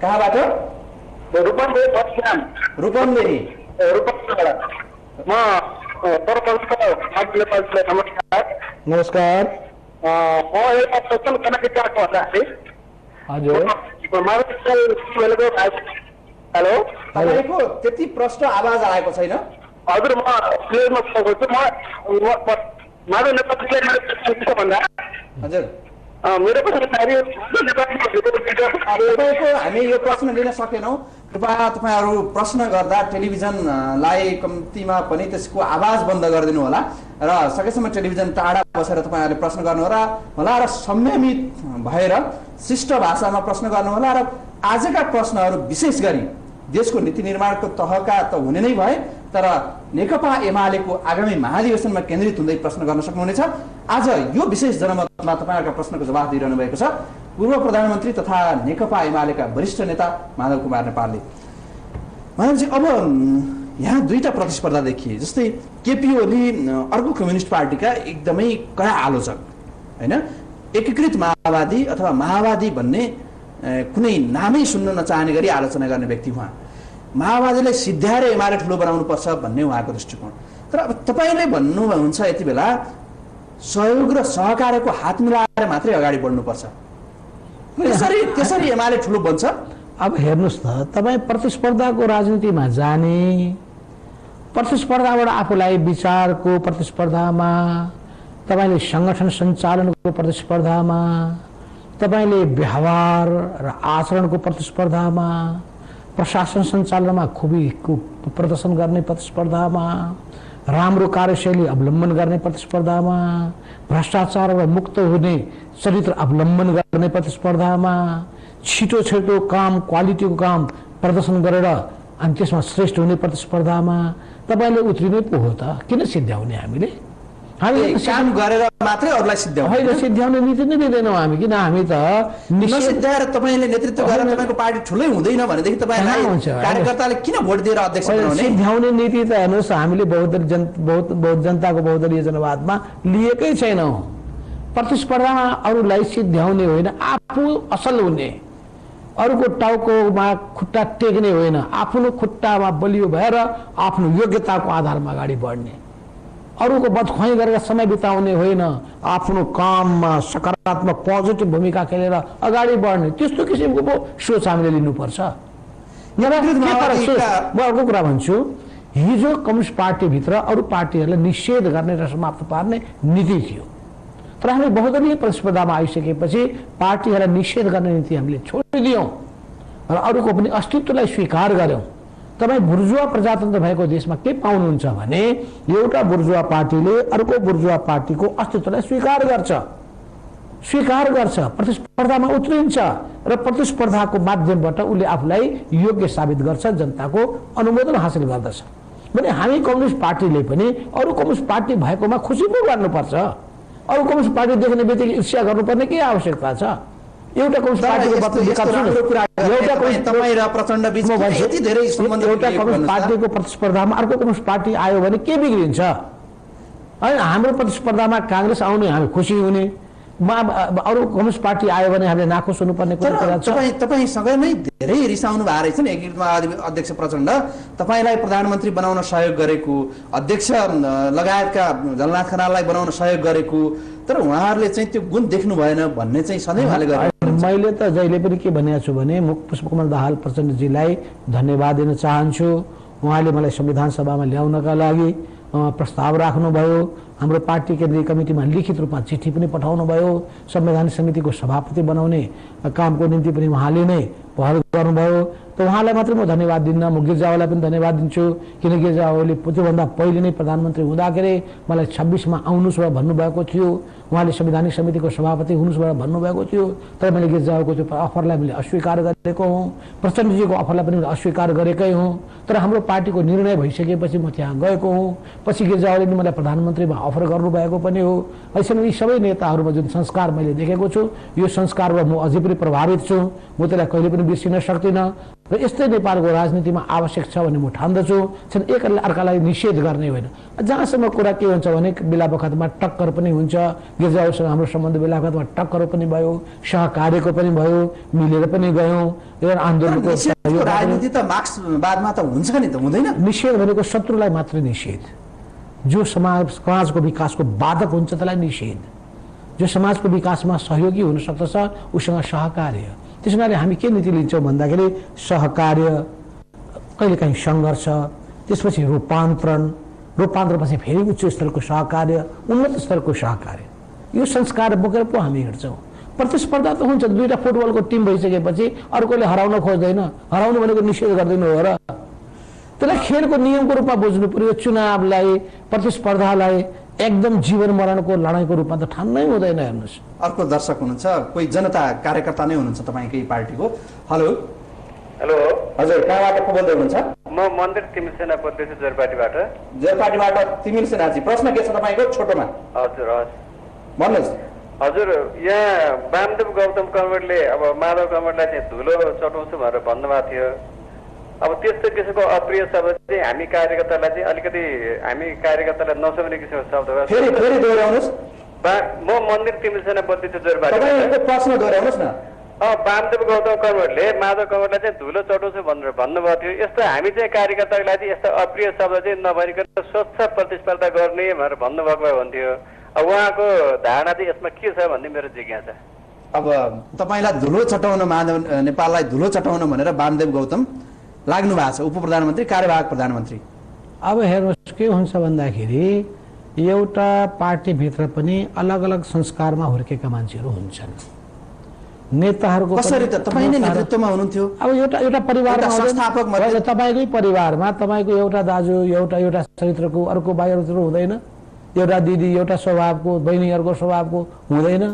कहाँबाट? रूपन्देही। नमस्कार। हजुर हेलो, तपाईँको त्यति प्रश्न आवाज आएको छैन। हजुर म प्लेनमा बोलेको छु। माधव नेपाली भन्दा हजुर मेरो तपाईँको हामी यो प्रश्न लिन सकेनौँ। कृपया तपाईँहरू प्रश्न गर्दा टेलिभिजनलाई कम्तीमा पनि त्यसको आवाज बन्द गरिदिनु होला र सकेसम्म टेलिभिजन टाढा बसेर तपाईँहरूले प्रश्न गर्नु होला र संयमित भएर शिष्ट भाषामा प्रश्न गर्नुहोला। र आजका प्रश्नहरू विशेष गरी देशको नीति निर्माणको तहका त हुने नै भए, तर नेकपा एमालेको आगामी महाधिवेशनमा केन्द्रित हुँदै प्रश्न गर्न सक्नुहुनेछ। आज यो विशेष जनमतमा तपाईँहरूका प्रश्नको जवाफ दिइरहनु भएको छ पूर्व प्रधानमन्त्री तथा नेकपा एमालेका वरिष्ठ नेता माधव कुमार नेपालले। माधवजी, अब यहाँ दुईटा प्रतिस्पर्धा देखिए, जस्तै केपी ओली अर्को कम्युनिस्ट पार्टीका एकदमै कडा आलोचक होइन, एकीकृत माओवादी अथवा माओवादी भन्ने कुनै नामै सुन्न नचाहने गरी आलोचना गर्ने व्यक्ति उहाँ। माओवादीलाई सिद्ध्याएर एमाले ठुलो बनाउनुपर्छ भन्ने उहाँको दृष्टिकोण। तर अब तपाईँले भन्नुहुन्छ यति बेला सहयोग र सहकार्यको हात मिलाएर मात्रै अगाडि बढ्नुपर्छ, त्यसरी एमाले ठुलो बन्छ। अब हेर्नुहोस् त, तपाईँ प्रतिस्पर्धाको राजनीतिमा जाने, प्रतिस्पर्धाबाट आफूलाई विचारको प्रतिस्पर्धामा, तपाईँले सङ्गठन सञ्चालनको प्रतिस्पर्धामा, तपाईँले व्यवहार र आचरणको प्रतिस्पर्धामा, प्रशासन सञ्चालनमा खुबीको प्रदर्शन गर्ने प्रतिस्पर्धामा, राम्रो कार्यशैली अवलम्बन गर्ने प्रतिस्पर्धामा, भ्रष्टाचारबाट मुक्त हुने चरित्र अवलम्बन गर्ने प्रतिस्पर्धामा, छिटो छिटो काम, क्वालिटीको काम प्रदर्शन गरेर अनि त्यसमा श्रेष्ठ हुने प्रतिस्पर्धामा तपाईँले उत्रिनै पो हो त। किन सिद्ध्याउने? हामीले काम गरेर मात्रै अरूलाई सिद्ध्याउने होइन, सिद्ध्याउने नीति नै दिँदैनौँ हामी। किन हामी त नसिद्ध्याएर तपाईँले नेतृत्व गरेर तपाईँको पार्टी ठुलै हुँदैन भनेदेखि तपाईँलाई कार्यकर्ताले किन भोट दिएर अध्यक्ष बनाउने? सिद्ध्याउने नीति त हेर्नुहोस्, हामीले बहुत जनताको बहुदलीय जनवादमा लिएकै छैनौँ। प्रतिस्पर्धामा अरूलाई सिद्ध्याउने होइन, आफू असल हुने, अरूको टाउकोमा खुट्टा टेक्ने होइन, आफ्नो खुट्टामा बलियो भएर आफ्नो योग्यताको आधारमा अगाडि बढ्ने, अरूको बदखुवाई गरेर समय बिताउने होइन, आफ्नो काममा सकारात्मक पोजिटिभ भूमिका खेलेर अगाडि बढ्ने, त्यस्तो किसिमको पो सोच हामीले लिनुपर्छ। म अर्को कुरा भन्छु, हिजो कम्युनिस्ट पार्टीभित्र अरू पार्टीहरूलाई निषेध गर्ने र समाप्त पार्ने नीति थियो, तर हामी बहुदलीय प्रतिस्पर्धामा आइसकेपछि पार्टीहरूलाई निषेध गर्ने नीति हामीले छोडिदियौँ र अरूको पनि अस्तित्वलाई स्वीकार गर्यौँ। तपाईँ बुर्जुवा प्रजातन्त्र भएको देशमा के पाउनुहुन्छ भने एउटा बुर्जुवा पार्टीले अर्को बुर्जुवा पार्टीको अस्तित्वलाई स्वीकार गर्छ, प्रतिस्पर्धामा उत्रिन्छ र प्रतिस्पर्धाको माध्यमबाट उसले आफूलाई योग्य साबित गर्छ, जनताको अनुमोदन हासिल गर्दछ। भने हामी कम्युनिस्ट पार्टीले पनि अरू कम्युनिस्ट पार्टी भएकोमा खुसी पो गर्नुपर्छ। अरू कम्युनिस्ट पार्टी देख्ने बित्तिकै ईर्ष्या गर्नुपर्ने के आवश्यकता छ? एउटा कम्युनिस्ट पार्टीको पार्टीको प्रतिस्पर्धामा अर्को कम्युनिस्ट पार्टी आयो भने के बिग्रिन्छ? होइन, हाम्रो प्रतिस्पर्धामा काङ्ग्रेस आउने हामी खुसी हुने, अरू कम्युनिस्ट पार्टी आयो भने हामीले नाखुस हुनुपर्ने कुरा छ। तपाईँसँग नै धेरै रिसाउनु भएको रहेछ नि एकीकृत माओवादी अध्यक्ष प्रचण्ड, तपाईँलाई प्रधानमन्त्री बनाउन सहयोग गरेको, अध्यक्ष लगायतका झलनाथ खनाललाई बनाउन सहयोग गरेको, तर उहाँहरूले चाहिँ त्यो गुण देख्नु भएन भन्ने चाहिँ सधैँ उहाँले गरे। मैले त जहिले पनि के भनेको छु भने पुष्पकमल दाहाल प्रचण्डजीलाई धन्यवाद दिन चाहन्छु। उहाँले मलाई संविधान सभामा ल्याउनका लागि प्रस्ताव राख्नुभयो, हाम्रो पार्टी केन्द्रीय कमिटीमा लिखित रूपमा चिठी पनि पठाउनु भयो, संवैधानिक समितिको सभापति बनाउने कामको निम्ति पनि उहाँले नै पहल गर्नुभयो। त उहाँलाई मात्रै म धन्यवाद दिन्न, म गिर्जावालाई पनि धन्यवाद दिन्छु, किन गिर्जावाले त्योभन्दा पहिले नै प्रधानमन्त्री हुँदाखेरि मलाई 26मा आउनुहोस् भनेर भन्नुभएको थियो, उहाँले संवैधानिक समितिको सभापति हुनुहोस् भनेर भन्नुभएको थियो। तर मैले गिर्जावाको त्यो अफरलाई मैले अस्वीकार गरेको हुँ, प्रचण्डजीको अफरलाई पनि अस्वीकार गरेकै हुँ। तर हाम्रो पार्टीको निर्णय भइसकेपछि म त्यहाँ गएको हुँ, पछि गिर्जावाले पनि मलाई प्रधानमन्त्रीमा अफर गर्नुभएको पनि हो। यसरी यी सबै नेताहरूमा जुन संस्कार मैले देखेको छु, यो संस्कारमा म अझै पनि प्रभावित छु, म त्यसलाई कहिले पनि बिर्सिन सक्दिनँ। र यस्तै नेपालको राजनीतिमा आवश्यक छ भन्ने म ठान्दछु। एक अर्कालाई निषेध गर्ने होइन। जहाँसम्म कुरा के हुन्छ भने बेला बखतमा टक्कर पनि हुन्छ, गिर्जाहरूसँग हाम्रो सम्बन्ध बेला बखतमा टक्कर पनि भयो, सहकार्यको पनि भयो, मिलेर पनि गयौँ। आन्दोलनको राजनीति त मार्क्सवादमा त हुन्छ नि, त हुँदैन। निषेध भनेको शत्रुलाई मात्रै निषेध, जो समाजको विकासको बाधक हुन्छ त्यसलाई निषेध, जो समाजको विकासमा सहयोगी हुन सक्दछ उसँग सहकार्य। त्यस कारणले हामी के नीति लिन्छौँ भन्दाखेरि सहकार्य, कहिलेकाहीँ सङ्घर्ष, त्यसपछि रूपान्तरणपछि फेरि उच्च स्तरको सहकार्य, उन्नत स्तरको सहकार्य, यो संस्कार बोकेर पो हामी हिँड्छौँ। प्रतिस्पर्धा त हुन्छ, दुईटा फुटबलको टिम भइसकेपछि अर्कोले हराउन खोज्दैन, हराउनु भनेको निषेध गर्दैन हो र। त्यसलाई खेलको नियमको रूपमा बुझ्नु पर्यो। चुनावलाई, प्रतिस्पर्धालाई एकदम जीवन मरणको लडाइँको रूपमा त ठान्नै हुँदैन। हेर्नुहोस्, अर्को दर्शक हुनुहुन्छ, कोही जनता कार्यकर्ता नै हुनुहुन्छ तपाईँकै पार्टीको। हेलो हेलो, हजुर, कहाँबाट को बोल्दै हुनुहुन्छ? म मन्दिर तिमिल सेना बोल्दैछु, जोरपाटीबाट। जोरपाटीबाट तिमिल सेनाजी, प्रश्न के छ तपाईँको छोटोमा? हजुर भन्नुहोस्। हजुर, यहाँ वामदेव गौतम कमरेडले अब माधव कमरेडलाई चाहिँ धुलो चटाउँछु भनेर भन्नुभएको थियो। अब त्यस्तो किसिमको अप्रिय शब्द चाहिँ हामी कार्यकर्तालाई चाहिँ अलिकति नसुहाउने किसिमको शब्द हो। फेरि दोहोऱ्याउनुहोस्। म मन्दिर तिमिल सेना बोल्दैछु, जोरपाटी। प्रश्न दोहोऱ्याउनुहोस् न। वामदेव गौतम कमरेडले माधव कमरेडलाई चाहिँ धुलो चटाउँछु भनेर भन्नुभएको थियो। यस्तो हामी चाहिँ कार्यकर्ताको लागि यस्तो अप्रिय शब्द चाहिँ नभनिकन स्वच्छ प्रतिस्पर्धा गर्ने भनेर भन्नुभएको भए हुन्थ्यो। अब उहाँको धारणा चाहिँ यसमा के छ भन्ने मेरो जिज्ञासा। अब तपाईँलाई धुलो चटाउन, नेपाललाई धुलो चटाउन भनेर वामदेव गौतम लाग्नु भएको छ, उप प्रधानमन्त्री, कार्यवाहक प्रधानमन्त्री। अब हेर्नुहोस् के हुन्छ भन्दाखेरि एउटा पार्टीभित्र पनि अलग अलग संस्कारमा हुर्केका मान्छेहरू हुन्छन्। नेताहरूको कसरी त तपाईँ नै नेतृत्वमा हुनुहुन्थ्यो। अब एउटा परिवारमा तपाईँकै परिवारमा तपाईँको एउटा दाजु एउटा चरित्रको, अर्को बाहिर हुँदैन, एउटा दिदी एउटा स्वभावको, बहिनी अर्को स्वभावको हुँदैन।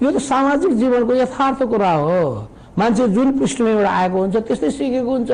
यो त सामाजिक जीवनको यथार्थ कुरा हो। मान्छे जुन पृष्ठभूमिबाट आएको हुन्छ त्यस्तै सिकेको हुन्छ।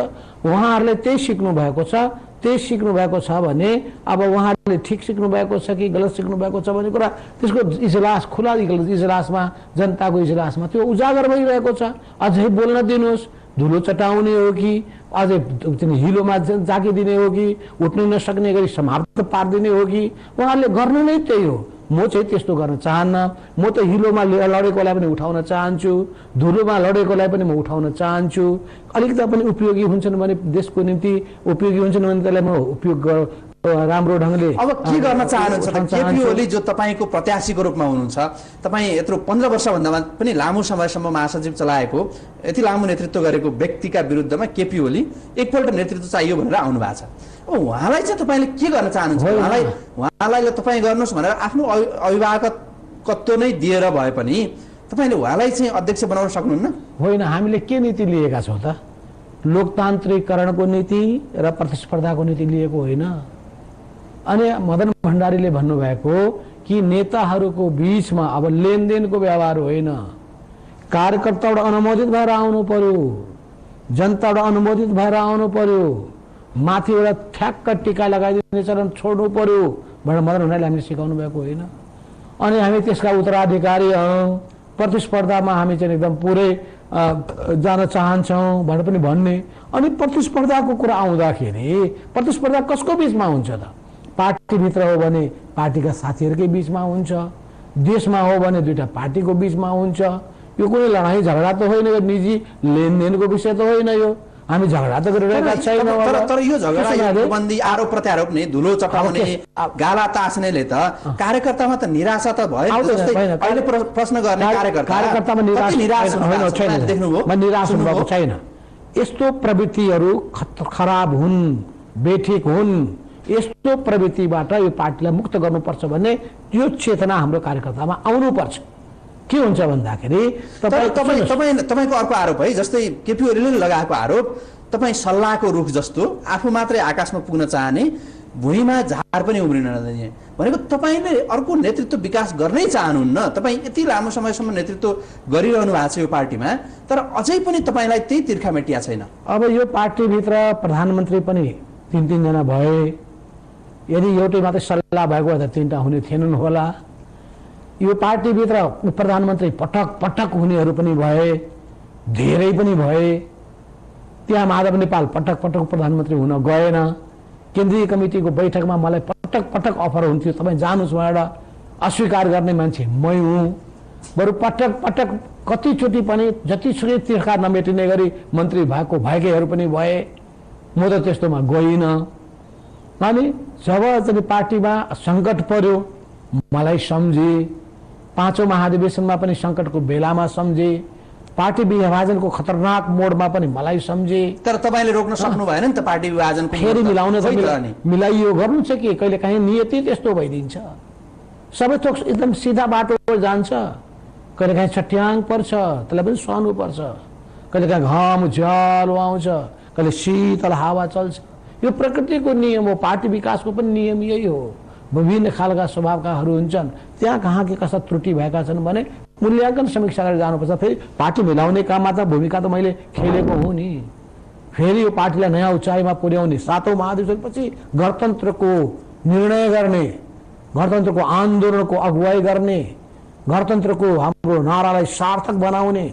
उहाँहरूले त्यही सिक्नु भएको छ भने अब उहाँहरूले ठिक सिक्नु भएको छ कि गलत सिक्नु भएको छ भन्ने कुरा त्यसको इजलास, खुला इजलासमा, जनताको इजलासमा त्यो उजागर भइरहेको छ। अझै बोल्न दिनुहोस्, धुलो चटाउने हो कि अझै हिलोमा जाकिदिने हो कि उठ्नु नसक्ने गरी समाप्त पारिदिने हो कि उहाँहरूले गर्नु नै त्यही हो। म चाहिँ त्यस्तो गर्न चाहन्न। म त हिलोमा लडेकोलाई पनि उठाउन चाहन्छु, धुलोमा लडेकोलाई पनि म उठाउन चाहन्छु। अलिकति पनि उपयोगी हुन्छन् भने, देशको निम्ति उपयोगी हुन्छन् भने त्यसलाई म उपयोग राम्रो ढङ्गले। अब के गर्न चाहनुहुन्छ त? केपी ओली जो तपाईँको प्रत्याशीको रूपमा हुनुहुन्छ, तपाईँ यत्रो 15 वर्षभन्दा पनि लामो समयसम्म महासचिव चलाएको, यति लामो नेतृत्व गरेको व्यक्तिका विरुद्धमा केपी ओली एकपल्ट नेतृत्व चाहियो भनेर आउनु भएको छ। अब उहाँलाई चाहिँ तपाईँले के गर्न चाहनुहुन्छ? उहाँलाई तपाईँ गर्नुहोस् भनेर आफ्नो अभिभावकत्व नै दिएर भए पनि तपाईँले उहाँलाई चाहिँ अध्यक्ष बनाउन सक्नुहुन्न? होइन, हामीले के नीति लिएका छौँ त? लोकतान्त्रिकरणको नीति र प्रतिस्पर्धाको नीति लिएको होइन। अनि मदन भण्डारीले भन्नुभएको कि नेताहरूको बीचमा अब लेनदेनको व्यवहार होइन, कार्यकर्ताबाट अनुमोदित भएर आउनु पर्यो, जनताबाट अनुमोदित भएर आउनु पर्यो, माथिबाट ठ्याक्क टिका लगाइदिने चलन छोड्नु पर्यो भनेर मदन भण्डारीले हामीले सिकाउनु भएको होइन। अनि हामी त्यसका उत्तराधिकारी हौँ, प्रतिस्पर्धामा हामी चाहिँ एकदम पुरै जान चाहन्छौँ भनेर पनि भन्ने। अनि प्रतिस्पर्धाको कुरा आउँदाखेरि प्रतिस्पर्धा कसको बिचमा हुन्छ त? पार्टीभित्र हो भने पार्टीका साथीहरूकै बिचमा हुन्छ, देशमा हो भने दुईटा पार्टीको बिचमा हुन्छ। यो कुनै लडाइँ झगडा त होइन, यो निजी लेनदेनको विषय त होइन। यो हामी झगडा त गरिरहेका छैनौँ। तर यो झगडा बन्दी आरोप प्रत्यारोप नै धुलो चटाउने गाला तास्नेले त कार्यकर्तामा त निराशा त भयो। अहिले प्रश्न गर्ने कार्यकर्तामा निराश हुनुभएको छैन। यस्तो प्रवृत्तिहरू खराब हुन्, बेठिक हुन्, यस्तो प्रवृत्तिबाट यो पार्टीलाई मुक्त गर्नुपर्छ भन्ने यो चेतना हाम्रो कार्यकर्तामा आउनुपर्छ। के हुन्छ भन्दाखेरि तपाईँको अर्को आरोप है, जस्तै केपी ओलीले लगाएको आरोप, तपाईँ सल्लाहको रुख जस्तो आफू मात्रै आकाशमा पुग्न चाहने, भुइँमा झार पनि उम्रिन नदिने भनेको तपाईँले अर्को नेतृत्व विकास गर्नै चाहनुहुन्न। तपाईँ यति लामो समयसम्म नेतृत्व गरिरहनु भएको छ यो पार्टीमा, तर अझै पनि तपाईँलाई त्यही तिर्खा मेटिया छैन। अब यो पार्टीभित्र प्रधानमन्त्री पनि 3-3 जना भए, यदि एउटै मात्रै सल्लाह भएको भए त 3टा हुने थिएनन् होला। यो पार्टीभित्र प्रधानमन्त्री पटक पटक हुनेहरू पनि भए, धेरै पनि भए। त्यहाँ माधव नेपाल पटक पटक प्रधानमन्त्री हुन गएन। केन्द्रीय कमिटीको बैठकमा मलाई पटक पटक अफर हुन्थ्यो, तपाईँ जानुहोस् भनेर अस्वीकार गर्ने मान्छे मै हुँ। बरु पटक पटक कतिचोटि पनि जतिसुकै तिर्खा नमेटिने गरी मन्त्री भएकैहरू पनि भए, म त त्यस्तोमा गइनँ। अनि जब पार्टीमा सङ्कट पर्यो मलाई सम्झे, 5औं महाधिवेशनमा पनि सङ्कटको बेलामा सम्झे, पार्टी विभाजनको खतरनाक मोडमा पनि मलाई सम्झे। तर तपाईँले रोक्न सक्नु भएन नि त पार्टी विभाजनको। फेरि मिलाउन त मिलाइयो, गर्नु छ कि कहिले काहीँ नियति त्यस्तो भइदिन्छ। सबै थोक एकदम सिधा बाटो जान्छ, कहिले काहीँ छट्याङ पर्छ, त्यसलाई पनि सहनुपर्छ। कहिले काहीँ घाम ज्यालो आउँछ, कहिले शीतल हावा चल्छ। यो प्रकृतिको नियम हो, पार्टी विकासको पनि नियम यही हो। विभिन्न खालका स्वभावकाहरू हुन्छन्, त्यहाँ कहाँ के कस्ता त्रुटि भएका छन् भने मूल्याङ्कन समीक्षा गरेर जानुपर्छ। फेरि पार्टी मिलाउने काममा त भूमिका त मैले खेलेको हुँ नि। फेरि यो पार्टीलाई नयाँ उचाइमा पुर्याउने 7औं महाधिवेशनपछि गणतन्त्रको निर्णय गर्ने, गणतन्त्रको आन्दोलनको अगुवाई गर्ने, गणतन्त्रको हाम्रो नारालाई सार्थक बनाउने,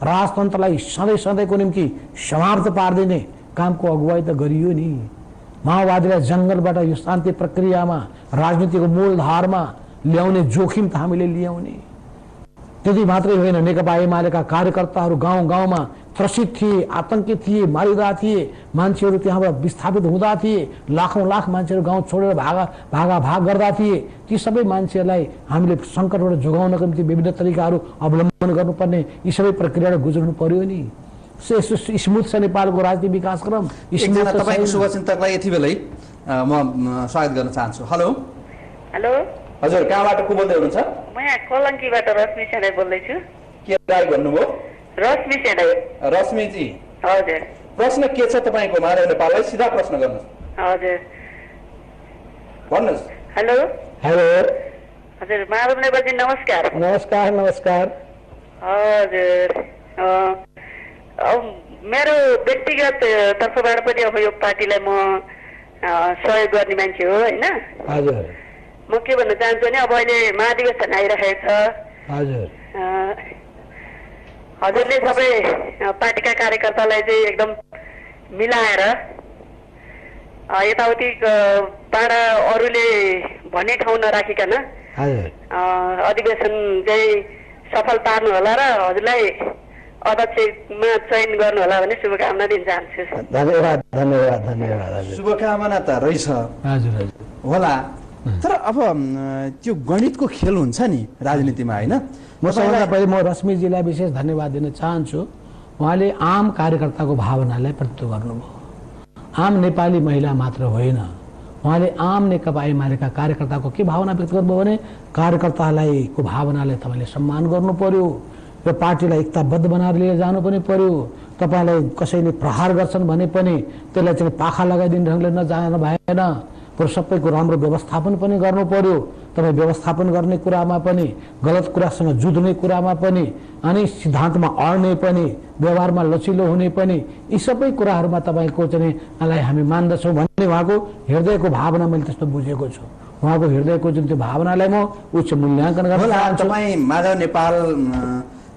राजतन्त्रलाई सधैँ सधैँको निम्ति समाप्त पारिदिने कामको अगुवाई त गरियो नि। माओवादीलाई जङ्गलबाट यो शान्ति प्रक्रियामा राजनीतिको मूलधारमा ल्याउने जोखिम त हामीले ल्याउने। त्यति मात्रै होइन, नेकपा एमालेका कार्यकर्ताहरू गाउँ गाउँमा त्रसित थिए, आतंकित थिए, मारिँदा थिए, मान्छेहरू त्यहाँबाट विस्थापित हुँदा थिए, लाखौँ लाख मान्छेहरू गाउँ छोडेर भाग गर्दा थिए। ती सबै मान्छेहरूलाई हामीले सङ्कटबाट जोगाउनको निम्ति विभिन्न तरिकाहरू अवलम्बन गर्नुपर्ने, यी सबै प्रक्रियाबाट गुज्रनु पर्यो नि। स्मुथ छ नेपालको राजनीतिक विकासक्रम। तपाईँको शुभचिन्तकलाई यति बेलै म स्वागत गर्न चाहन्छु। हेलो हेलो, हजुर, कहाँबाट को बोल्दै हुनुहुन्छ? म यहाँ कलङ्कीबाट रश्मि सेनाई बोल्दैछु। के राई भन्नुभयो? रश्मि सेनाई। रश्मिजी, हजुर, प्रश्न के छ तपाईँको? माधव नेपाललाई सिधा प्रश्न गर्नुहोस्। हजुर, भन्नुहोस्। हेलो हेलो, हजुर, माधव नेपालजी नमस्कार। नमस्कार नमस्कार। हजुर, मेरो व्यक्तिगत तर्फबाट पनि अब यो पार्टीलाई म सहयोग गर्ने मान्छे हो होइन। हजुर, म के भन्न चाहन्छु भने अब अहिले महाधिवेशन आइरहेको छ। हजुर, हजुरले सबै पार्टीका कार्यकर्तालाई चाहिँ एकदम मिलाएर यताउति पाडा अरूले भन्ने ठाउँ नराखिकन अधिवेशन चाहिँ सफल पार्नु होला र हजुरलाई अध्यक्षमा चयन गर्नु होला भन्ने शुभकामना दिन चाहन्छु। धन्यवाद धन्यवाद धन्यवाद। शुभकामना त रहेछ, हजुर हजुर होला। तर अब त्यो गणितको खेल हुन्छ नि राजनीतिमा, होइन? म सबभन्दा पहिले म रश्मिजीलाई विशेष धन्यवाद दिन चाहन्छु। उहाँले आम कार्यकर्ताको भावनालाई प्रतित्व गर्नुभयो। आम नेपाली महिला मात्र होइन, उहाँले आम नेकपा एमालेका कार्यकर्ताको के भावना व्यक्त गर्नुभयो भने कार्यकर्तालाई को भावनालाई तपाईँले सम्मान गर्नु पर्यो, र पार्टीलाई एकताबद्ध बनाएर लिएर जानु पनि पर्यो। तपाईँलाई कसैले प्रहार गर्छन् भने पनि त्यसलाई चाहिँ पाखा लगाइदिने ढङ्गले नजान भएन। बरु सबैको राम्रो व्यवस्थापन पनि गर्नु पर्यो। तपाईँ व्यवस्थापन गर्ने कुरामा पनि, गलत कुरासँग जुझ्ने कुरामा पनि, अनि सिद्धान्तमा अड्ने पनि, व्यवहारमा लचिलो हुने पनि, यी सबै कुराहरूमा तपाईँको चाहिँ लाई हामी मान्दछौँ भन्ने उहाँको हृदयको भावना मैले त्यस्तो बुझेको छु। उहाँको हृदयको जुन त्यो भावनालाई म उच्च मूल्याङ्कन गर्न चाहन्छु। तपाईँ माधव नेपाल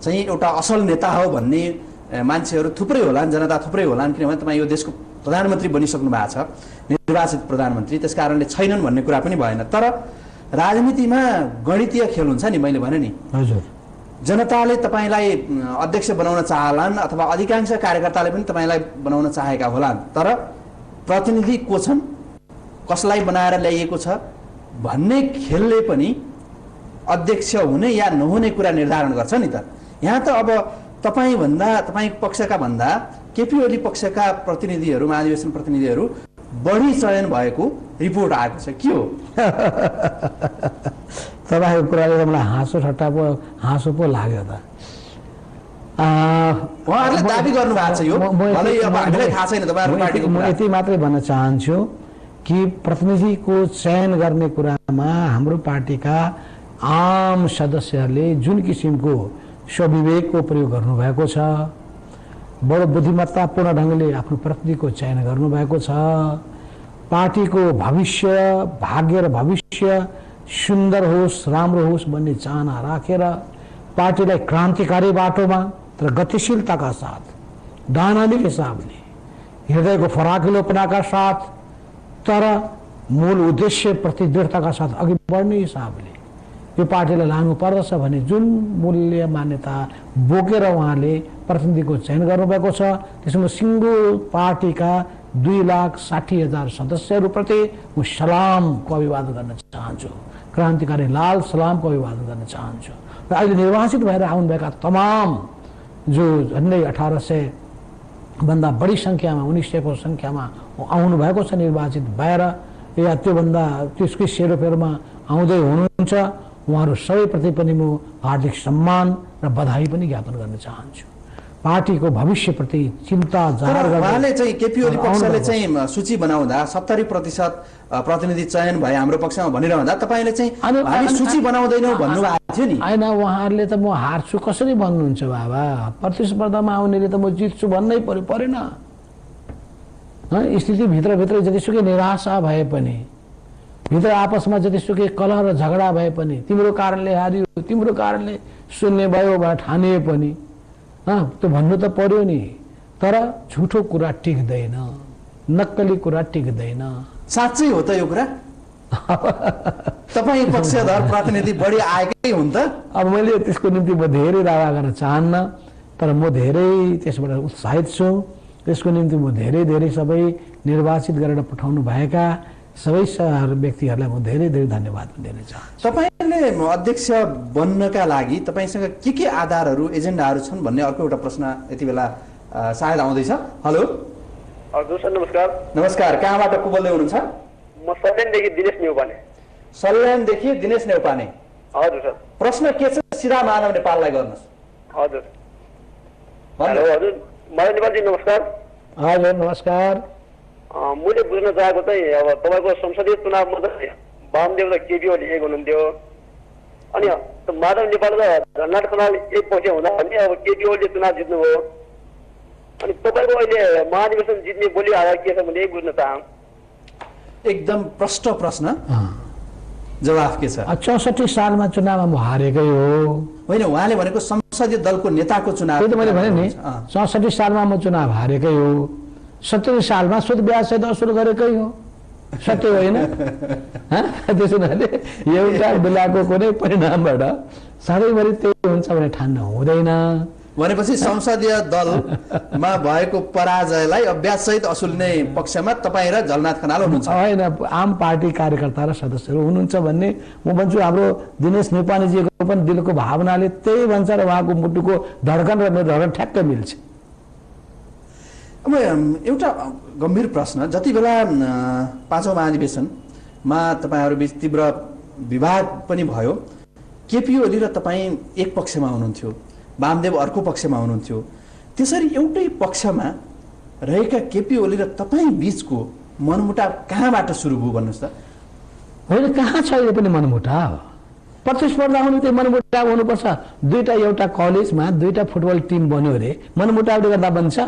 चाहिँ एउटा असल नेता हो भन्ने मान्छेहरू थुप्रै होलान्, जनता थुप्रै होलान्, किनभने तपाईँ यो देशको प्रधानमन्त्री बनिसक्नु भएको छ, निर्वाचित प्रधानमन्त्री, त्यस कारणले छैनन् भन्ने कुरा पनि भएन। तर राजनीतिमा गणितीय खेल हुन्छ नि, मैले भने नि हजुर, जनताले तपाईँलाई अध्यक्ष बनाउन चाहलान् अथवा अधिकांश कार्यकर्ताले पनि तपाईँलाई बनाउन चाहेका होलान्, तर प्रतिनिधि को छन्, कसलाई बनाएर ल्याइएको छ भन्ने खेलले पनि अध्यक्ष हुने या नहुने कुरा निर्धारण गर्छ नि त। यहाँ त अब तपाईँ पक्षका भन्दा केपी ओली पक्षका प्रतिनिधिहरू, महाधिवेशन प्रतिनिधिहरू बढी चयन भएको रिपोर्ट आएको छ। के हो तपाईँको कुराले त मलाई हाँसो पो लाग्यो त। उहाँहरूले दाबी गर्नु भएको छ, यो भलै अब हामीलाई थाहा छैन तपाईँहरूको पार्टीको। म यति मात्रै भन्न चाहन्छु कि प्रतिनिधिको चयन गर्ने कुरामा हाम्रो पार्टीका आम सदस्यहरूले जुन किसिमको स्वविवेकको प्रयोग गर्नुभएको छ, बडो बुद्धिमत्तापूर्ण ढङ्गले आफ्नो प्रतिनिधिको चयन गर्नुभएको छ, पार्टीको भविष्य, भाग्य र भविष्य सुन्दर होस्, राम्रो होस् भन्ने चाहना राखेर पार्टीलाई क्रान्तिकारी बाटोमा तर गतिशीलताका साथ, डायनामिक हिसाबले, हृदयको फराकिलोपनाका साथ, तर मूल उद्देश्यप्रति दृढताका साथ अघि बढ्ने हिसाबले यो पार्टीलाई लानु पर्दछ भने जुन मूल्य मान्यता बोकेर उहाँले प्रतिनिधिको चयन गर्नुभएको छ, त्यसमा सिङ्गो पार्टीका 2,60,000 सदस्यहरूप्रति म सलामको अभिवादन गर्न चाहन्छु, क्रान्तिकारी लाल सलामको अभिवादन गर्न चाहन्छु। र अहिले निर्वाचित भएर आउनुभएका तमाम जो झन्डै 1800 भन्दा बढी सङ्ख्यामा, 1900को सङ्ख्यामा आउनुभएको छ निर्वाचित भएर, या त्योभन्दा त्यसकै सेरोफेरोमा आउँदै हुनुहुन्छ, उहाँहरू सबैप्रति पनि म हार्दिक सम्मान र बधाई पनि ज्ञापन गर्न चाहन्छु। पार्टीको भविष्यप्रति चिन्ता जाहेर गर्दै उहाँले चाहिँ केपी ओली पक्षले चाहिँ सूची बनाउँदा 70% प्रतिनिधि चयन भए हाम्रो पक्षमा भनिरहँदा तपाईँले चाहिँ हामी सूची बनाउँदैनौँ भन्नुभएको थियो नि। होइन, उहाँहरूले त म हार्छु कसरी भन्नुहुन्छ बाबा, प्रतिस्पर्धामा आउनेले त म जित्छु भन्नै परेन। स्थिति भित्रभित्रै जतिसुकै निराशा भए पनि, भित्र आपसमा जतिसुकै कलह र झगडा भए पनि, तिम्रो कारणले हारियो, तिम्रो कारणले शून्य भयो भनेर ठानिए पनि त्यो भन्नु त पर्यो नि। तर झुठो कुरा टिक्दैन, नक्कली कुरा टिक्दैन। साँच्चै हो त यो कुरा? तपाईँ पक्षधर प्रतिनिधि बढी आएकै हुन् त। अब मैले त्यसको निम्ति म धेरै दावा गर्न चाहन्न, तर म धेरै त्यसबाट उत्साहित छु। त्यसको निम्ति म धेरै सबै निर्वाचित गरेर पठाउनु भएका सबै व्यक्तिहरूलाई म धेरै धन्यवाद दिन चाहन्छु। तपाईँले अध्यक्ष बन्नका लागि तपाईँसँग के आधारहरू, एजेन्डाहरू छन् भन्ने अर्को एउटा प्रश्न यति बेला सायद आउँदैछ। हेलो हजुर सर, नमस्कार। नमस्कार, कहाँबाट को बोल्दै हुनुहुन्छ? म सल्यानदेखि दिनेश नेउपाने। सल्यानदेखि दिनेश नेउपाने। हजुर सर। प्रश्न के छ सिधा माधव नेपाललाई गर्नुहोस्। हजुर हेलो, हजुर माधव नेपालजी नमस्कार। हजुर नमस्कार। मैले बुझ्न चाहेको चाहिँ अब तपाईँको संसदीय चुनावमा चाहिँ वामदेव र केपी ओली एक हुनुहुन्थ्यो, अनि माधव नेपाल र झलनाथ खनाल एक पक्ष हुँदा पनि अब केपी ओलीले चुनाव जित्नुभयो, अनि तपाईँको अहिले महाधिवेशन जित्ने बोली आधार के छ भने बुझ्न चाहन्छु। एकदम प्रष्ट प्रश्न, जवाफ के छ? 64 सालमा चुनावमा म हारेकै हो। होइन, उहाँले भनेको संसदीय दलको नेताको चुनाव। त्यो त मैले भने नि, 64 सालमा म चुनाव हारेकै हो। 70 सालमा सुद ब्याज सहित असुल गरेकै हो, सत्य होइन? त्यसो हुनाले एउटा बेलाको कुनै परिणामबाट सधैँभरि त्यही हुन्छ भने ठान्न हुँदैन। भनेपछि संसदीय दलमा भएको पराजयलाई अभ्यास सहित असुल्ने पक्षमा तपाईँ र झलनाथ खनाल हुनुहुन्छ? होइन, आम पार्टी कार्यकर्ता र सदस्यहरू हुनुहुन्छ भन्ने म भन्छु। हाम्रो दिनेश नेपालीजीको पनि दिलको भावनाले त्यही भन्छ र उहाँको मुटुको धड्कन र मेरो धड्कन ठ्याक्कै मिल्छ। अब एउटा गम्भीर प्रश्न, जति बेला 5औं महाधिवेशनमा तपाईँहरूबीच तीव्र विवाद पनि भयो, केपी ओली र तपाईँ एक पक्षमा हुनुहुन्थ्यो, वामदेव अर्को पक्षमा हुनुहुन्थ्यो, त्यसरी एउटै पक्षमा रहेका केपी ओली र तपाईँ बीचको मनमुटाव कहाँबाट सुरु भयो भन्नुहोस् त? होइन, कहाँ छ अहिले पनि मनमुटाव? प्रतिस्पर्धा हुनु त्यो मनमुटाव हुनुपर्छ। दुईटा एउटा कलेजमा दुईटा फुटबल टिम बन्यो अरे मनमुटावले गर्दा बन्छ?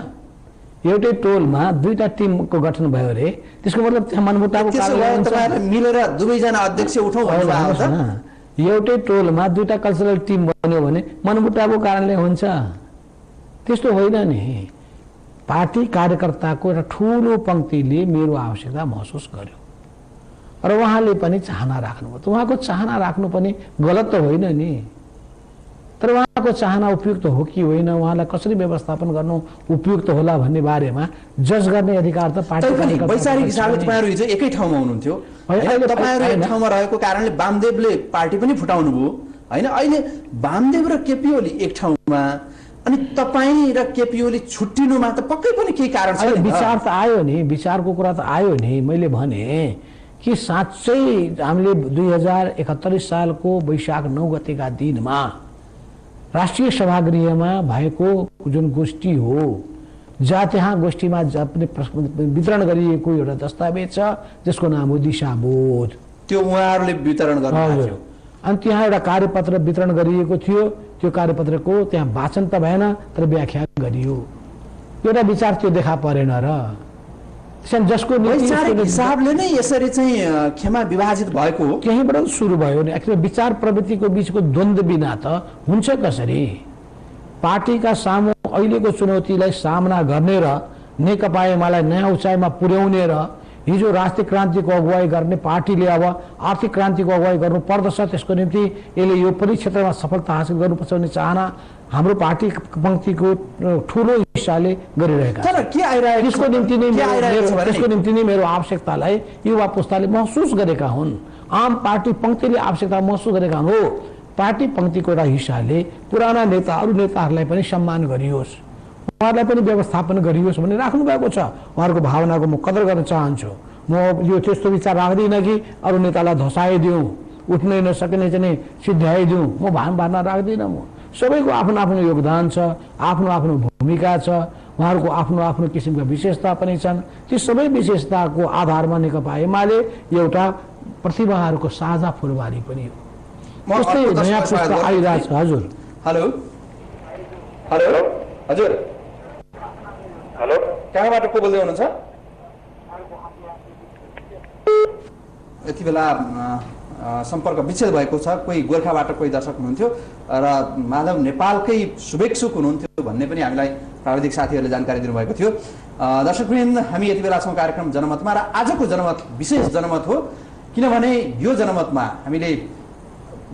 एउटै टोलमा दुईटा टिमको गठन भयो अरे त्यसको मतलब त्यहाँ मनमुटावको कारण मिलेर दुवैजना अध्यक्ष उठाउँ भन्नुभएको छ। एउटै टोलमा दुईटा कल्चरल टिम बन्यो भने मनमुटावको कारणले हुन्छ? त्यस्तो होइन नि। पार्टी कार्यकर्ताको एउटा ठुलो पङ्क्तिले मेरो आवश्यकता महसुस गर्यो र उहाँले पनि चाहना राख्नुभयो। त उहाँको चाहना राख्नु पनि गलत त होइन नि, तर उहाँको चाहना उपयुक्त हो कि होइन, उहाँलाई कसरी व्यवस्थापन गर्नु उपयुक्त होला भन्ने बारेमा जज गर्ने अधिकार त पार्टी कार्यकर्ता। वैचारिक हिसाबले तपाईँहरू हिजो एकै ठाउँमा हुनुहुन्थ्यो, तपाईँहरू एक ठाउँमा रहेको कारणले वामदेवले पार्टी पनि फुटाउनु भयो होइन? अहिले वामदेव र केपी ओली एक ठाउँमा, अनि तपाईँ र केपी ओली छुट्टिनुमा त पक्कै पनि केही कारण छ। विचार त आयो नि, विचारको कुरा त आयो नि। मैले भने कि साँच्चै हामीले 2071 सालको वैशाख 9 गतेका दिनमा राष्ट्रिय सभागृहमा भएको जुन गोष्ठी हो, जहाँ त्यहाँ गोष्ठीमा वितरण गरिएको एउटा दस्तावेज छ जसको नाम हो दिशाबोध, त्यो उहाँहरूले वितरण गर्नुभयो। अनि त्यहाँ एउटा कार्यपत्र वितरण गरिएको थियो। त्यो कार्यपत्रको त्यहाँ वाचन त भएन तर व्याख्या गरियो। एउटा विचार त्यो देखा परेन र जसको वैचारिक हिसाबले नै यसरी चाहिँ क्षमा विभाजित भएको हो। त्यहीँबाट सुरु भयो नि। आखिर विचार प्रवृत्तिको बीचको द्वन्द्व बिना त हुन्छ कसरी? पार्टीका सामु अहिलेको चुनौतीलाई सामना गर्ने र नेकपा एमालेलाई नयाँ उचाइमा पुर्याउने र हिजो राष्ट्रिय क्रान्तिको अगुवाई गर्ने पार्टीले अब आर्थिक क्रान्तिको अगुवाई गर्नु पर्दछ। त्यसको निम्ति यसले यो पनि क्षेत्रमा सफलता हासिल गर्नुपर्छ भन्ने चाहना हाम्रो पार्टी पङ्क्तिको ठुलो हिस्साले गरिरहेका छ। तर के आइरहेको त्यसको निम्ति नै मेरो आवश्यकतालाई युवा पुस्ताले महसुस गरेका हुन्। आम पार्टी पङ्क्तिले आवश्यकता महसुस गरेका हो। पार्टी पङ्क्तिको एउटा हिस्साले पुराना नेताहरूलाई पनि सम्मान गरियोस्, उहाँहरूलाई पनि व्यवस्थापन गरियोस् भन्ने राख्नु भएको छ। उहाँहरूको भावनाको म कदर गर्न चाहन्छु। म यो त्यस्तो विचार राख्दिनँ कि अरू नेतालाई धसाइदिउँ, उठ्नै नसक्ने चाहिँ सिद्ध्याइदिउँ। म भावना राख्दिनँ। म सबैको आफ्नो आफ्नो योगदान छ, आफ्नो आफ्नो भूमिका छ, उहाँहरूको आफ्नो आफ्नो किसिमका विशेषता पनि छन्। ती सबै विशेषताको आधारमा नेकपा एमाले एउटा प्रतिभाहरूको साझा फुलबारी पनि हो। जस्तै नयाँ पुस्ता आइरहेछ। हजुर हेलो हेलो हजुर हेलो, कहाँबाट को बोल्दै हुनुहुन्छ? यति बेला सम्पर्क विच्छेद भएको छ। कोही गोर्खाबाट कोही दर्शक हुनुहुन्थ्यो र माधव नेपालकै शुभेच्छुक हुनुहुन्थ्यो भन्ने पनि हामीलाई प्राविधिक साथीहरूले जानकारी दिनुभएको थियो। दर्शकवृन्द, हामी यति बेला छौँ कार्यक्रम जनमतमा र आजको जनमत विशेष जनमत हो, किनभने यो जनमतमा हामीले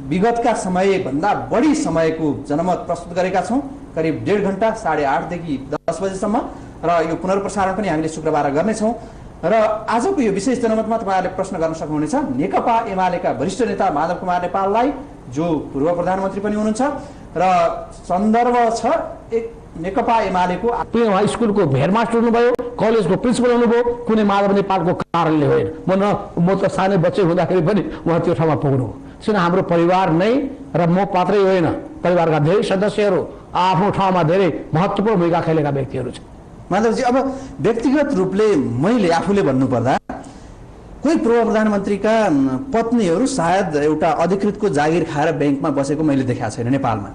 विगतका समयभन्दा बढी समयको जनमत प्रस्तुत गरेका छौँ। करिब 1.5 घण्टा 8:30 देखि 10 बजेसम्म र यो पुनर्प्रसारण पनि हामीले शुक्रबार गर्नेछौँ। र आजको यो विशेष जनमतमा तपाईँहरूले प्रश्न गर्न सक्नुहुनेछ नेकपा एमालेका वरिष्ठ नेता माधव कुमार नेपाललाई, जो पूर्व प्रधानमन्त्री पनि हुनुहुन्छ र सन्दर्भ छ एक नेकपा एमालेको। उहाँ स्कुलको हेडमास्टर हुनुभयो, कलेजको प्रिन्सिपल हुनुभयो, कुनै माधव नेपालको कारणले होइन। म त सानै बच्चै हुँदाखेरि पनि उहाँ त्यो ठाउँमा पुग्नु। किन हाम्रो परिवार नै र म मात्रै होइन, परिवारका धेरै सदस्यहरू आफ्नो ठाउँमा धेरै महत्त्वपूर्ण भूमिका खेलेका व्यक्तिहरू छन्। माधवजी, अब व्यक्तिगत रूपले मैले आफूले भन्नुपर्दा कोही पूर्व प्रधानमन्त्रीका पत्नीहरू सायद एउटा अधिकृतको जागिर खाएर ब्याङ्कमा बसेको मैले देखाएको छैन नेपालमा।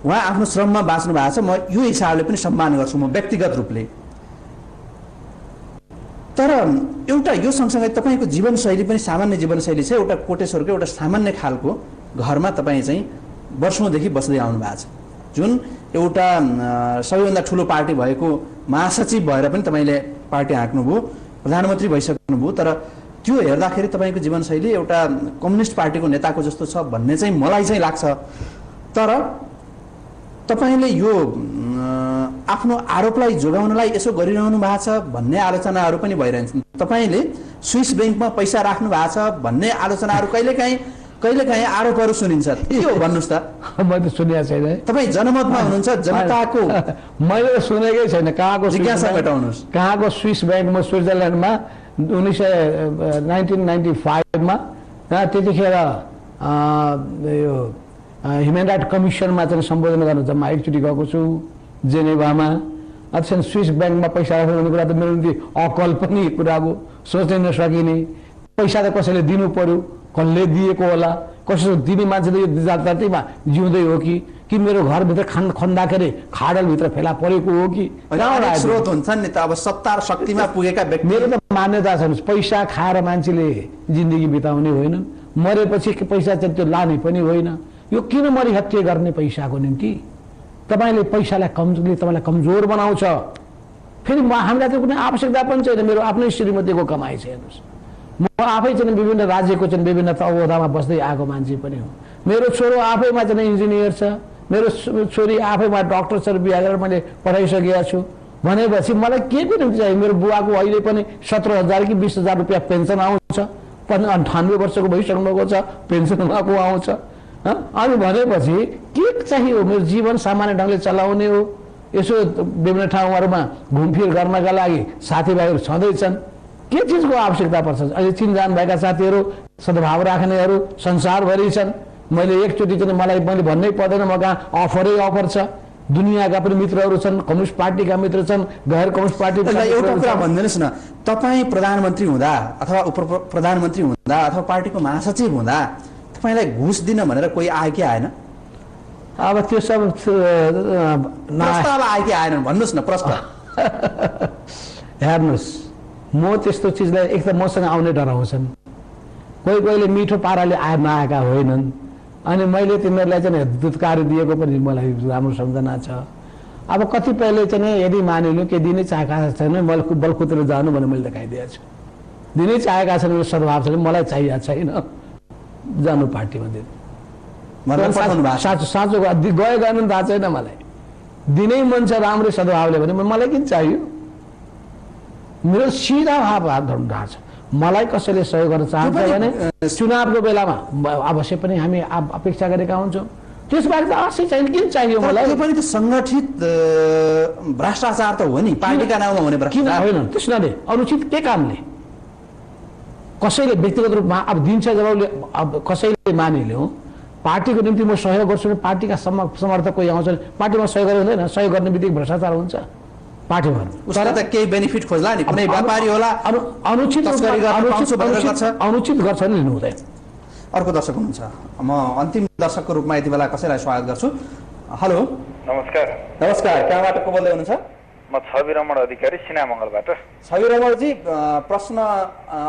उहाँ आफ्नो श्रममा बाँच्नु भएको छ। म यो हिसाबले पनि सम्मान गर्छु म व्यक्तिगत रूपले। तर एउटा यो सँगसँगै तपाईँको जीवनशैली पनि सामान्य जीवनशैली छ। एउटा कोटेश्वरको एउटा सामान्य खालको घरमा तपाईँ चाहिँ वर्षौँदेखि बस्दै आउनु भएको छ, जुन एउटा सबैभन्दा ठुलो पार्टी भएको महासचिव भएर पनि तपाईँले पार्टी हाँक्नुभयो, प्रधानमन्त्री भइसक्नुभयो। तर त्यो हेर्दाखेरि तपाईँको जीवनशैली एउटा कम्युनिस्ट पार्टीको नेताको जस्तो छ भन्ने चाहिँ मलाई चाहिँ लाग्छ। तर तपाईँले यो आफ्नो आरोपलाई जोगाउनलाई यसो गरिरहनु भएको छ भन्ने आलोचनाहरू पनि भइरहन्छन्। तपाईँले स्विस ब्याङ्कमा पैसा राख्नु भएको छ भन्ने आलोचनाहरू कहिलेकाहीँ आरोपहरू सुनिन्छ। के हो भन्नुहोस् त? मैले सुनेको छैन। तपाईँ जनमतमा हुनुहुन्छ, जनताको मैले सुनेकै छैन। कहाँको जिज्ञासा मेटाउनुहोस्। कहाँको स्विस ब्याङ्कमा स्विजरल्यान्डमा 1995मा त्यतिखेर यो ह्युमन राइट कमिसनमा चाहिँ सम्बोधन गर्न जम्मा एकचोटि गएको छु जेनेभामा। अथवा स्विस ब्याङ्कमा पैसा राख्नु भन्ने कुरा त मेरो निम्ति अकल्पनीय कुरा हो, सोच्नै नसकिने। पैसा त कसैले दिनु पर्यो, कसले दिएको होला, कसैले दिने मान्छे त यो जातिमा जिउँदै हो कि मेरो घरभित्र खन्दाखेरि खाडलभित्र फेला परेको हो कि स्रोत हुन्छन् नि त। अब सत्ता र शक्तिमा पुगेका व्यक्ति, मेरो त मान्यता छ पैसा खाएर मान्छेले जिन्दगी बिताउने होइन, मरेपछि पैसा चाहिँ त्यो लाने पनि होइन। यो किन मरिहत्ते गर्ने पैसाको निम्ति? तपाईँले पैसालाई तपाईँलाई कमजोर बनाउँछ। फेरि हामीलाई त कुनै आवश्यकता पनि छैन, मेरो आफ्नै श्रीमतीको कमाइ छ हेर्नुहोस्। म आफै चाहिँ विभिन्न राज्यको चाहिँ विभिन्न अवधामा बस्दै आएको मान्छे पनि हो। मेरो छोरो आफैमा चाहिँ इन्जिनियर छ, मेरो छोरी आफैमा डक्टर छ, बिहा गरेर मैले पठाइसकेका छु भनेपछि मलाई के को निम्ति चाहियो? मेरो बुवाको अहिले पनि 17,000 कि 20,000 रुपियाँ पेन्सन आउँछ, 98 वर्षको भइसक्नु भएको छ, पेन्सन उहाँको आउँछ। अनि भनेपछि के चाहियो? मेरो जीवन सामान्य ढङ्गले चलाउने हो, यसो विभिन्न ठाउँहरूमा घुमफिर गर्नका लागि साथीभाइहरू छँदैछन्। के चिजको आवश्यकता पर्छ? अहिले चिनजान भएका साथीहरू, सद्भाव राख्नेहरू संसारभरि छन्। मैले एकचोटि चाहिँ मैले भन्नै पर्दैन, म कहाँ अफर छ। दुनियाँका पनि मित्रहरू छन्, कम्युनिस्ट पार्टीका मित्र छन्, गैर कम्युनिस्ट पार्टी। एउटा कुरा भनिदिनुहोस् न, तपाईँ प्रधानमन्त्री हुँदा अथवा उप प्रधानमन्त्री हुँदा अथवा पार्टीको महासचिव हुँदा तपाईँलाई घुस दिन भनेर कोही आयो कि आएन? अब त्यो सब प्रस्ताव आयो कि आएन भन्नुहोस् न, प्रस्ताव। हेर्नुहोस्, म त्यस्तो चिजलाई एक त मसँग आउने डराउँछन्, कोहीले मिठो पाराले नआएका होइनन्। अनि मैले तिनीहरूलाई चाहिँ दुधकारी दिएको पनि मलाई राम्रो सम्झना छ। अब कतिपयले चाहिँ यदि मानिलिनु के दिनै चाहेका छैन, बलकुतेर जानु भने मैले देखाइदिएको छु। दिनै चाहेका छन्, मेरो सद्भाव छैन, मलाई चाहिएको छैन, जानु पार्टीमा दिनु। साँचो गयो गर्नु थाहा छैन मलाई, दिनै मन छ राम्रै सद्भावले भने मलाई किन चाहियो? मेरो सिधा भाव ढाँछ। मलाई कसैले सहयोग गर्न चाहन्छ भने चुनावको बेलामा अवश्य पनि हामी अपेक्षा गरेका हुन्छौँ, त्यसबाहेक त अवश्य चाहिने किन चाहियो मलाई? यो पनि त सङ्गठित भ्रष्टाचार त हो नि, पार्टीका नाउँमा हुने भ्रष्टाचार होइन। त्यसले अनुचित के कामले कसैले व्यक्तिगत रूपमा अब दिन्छ, जब अब कसैले मानिल्यो पार्टीको निम्ति म सहयोग गर्छु भने पार्टीका समर्थक कोही आउँछ, पार्टीमा सहयोग गर्नु हुँदैन, सहयोग गर्ने बित्तिकै भ्रष्टाचार हुन्छ पार्टीमा। उसलाई त केही बेनिफिट खोज्ला नि, कुनै व्यापारी होला अनुचित गर्छ नि, लिनु हुँदैन। अर्को दर्शक हुनुहुन्छ, म अन्तिम दर्शकको रूपमा यति बेला कसैलाई स्वागत गर्छु। हेलो, नमस्कार। नमस्कार, कहाँबाट को बोल्दै हुनुहुन्छ? म छवि रमण अधिकारी, सिनामङ्गलबाट। छवि रमणजी, प्रश्न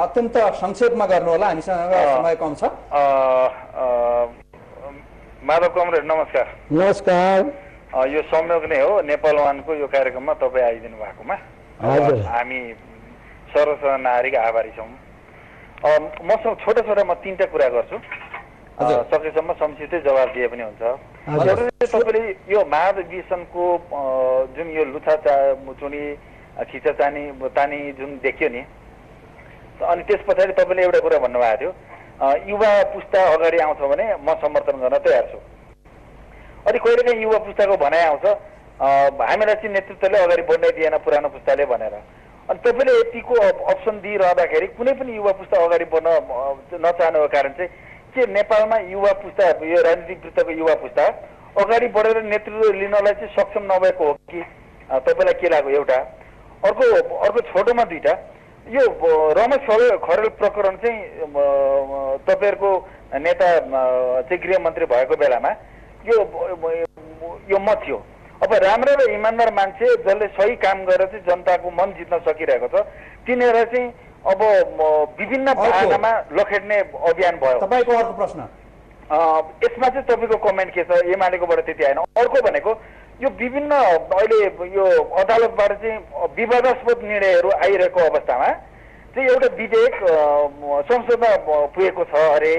अत्यन्त संक्षेपमा गर्नु होला, हामीसँग समय कम छ। माधव कमरेड नमस्कार। नमस्कार। यो संयोग नै हो, नेपाल वानको यो कार्यक्रममा तपाईँ आइदिनु भएकोमा हामी सर्वसाधारण नागरिक आभारी छौँ। मसँग छोटा म 3टा कुरा गर्छु, सकेसम्म संक्षिप्तै जवाब दिए पनि हुन्छ। तपाईँले यो महाधिवेशनको जुन यो लुछाचुनी खिचाचानी जुन देखियो नि, अनि त्यस पछाडि तपाईँले एउटा कुरा भन्नुभएको थियो, युवा पुस्ता अगाडि आउँछ भने म समर्थन गर्न तयार छु। अनि कहिलेकाहीँ युवा पुस्ताको भनाइ आउँछ हामीलाई चाहिँ नेतृत्वले अगाडि बढ्नै दिएन पुरानो पुस्ताले भनेर। अनि तपाईँले यतिको अप्सन दिइरहँदाखेरि कुनै पनि युवा पुस्ता अगाडि बढ्न नचाहनुको कारण चाहिँ के नेपालमा युवा पुस्ता, यो राजनीतिक वृत्तको युवा पुस्ता अगाडि बढेर नेतृत्व लिनलाई चाहिँ सक्षम नभएको हो कि तपाईँलाई के लाग्यो? एउटा। अर्को छोटोमा 2टा, यो रमेश खरेल प्रकरण चाहिँ तपाईँहरूको नेता चाहिँ गृहमन्त्री भएको बेलामा यो म थियो। अब राम्रो र इमान्दार मान्छे जसले सही काम गरेर चाहिँ जनताको मन जित्न सकिरहेको छ, तिनीहरू चाहिँ अब विभिन्न भागमा लखेट्ने अभियान भयो। तपाईँको अर्को प्रश्न यसमा चाहिँ तपाईँको कमेन्ट के छ? एमालेकोबाट त्यति आएन। अर्को भनेको यो विभिन्न अहिले यो अदालतबाट चाहिँ विवादास्पद निर्णयहरू आइरहेको अवस्थामा चाहिँ एउटा विधेयक संसदमा पुगेको छ अरे,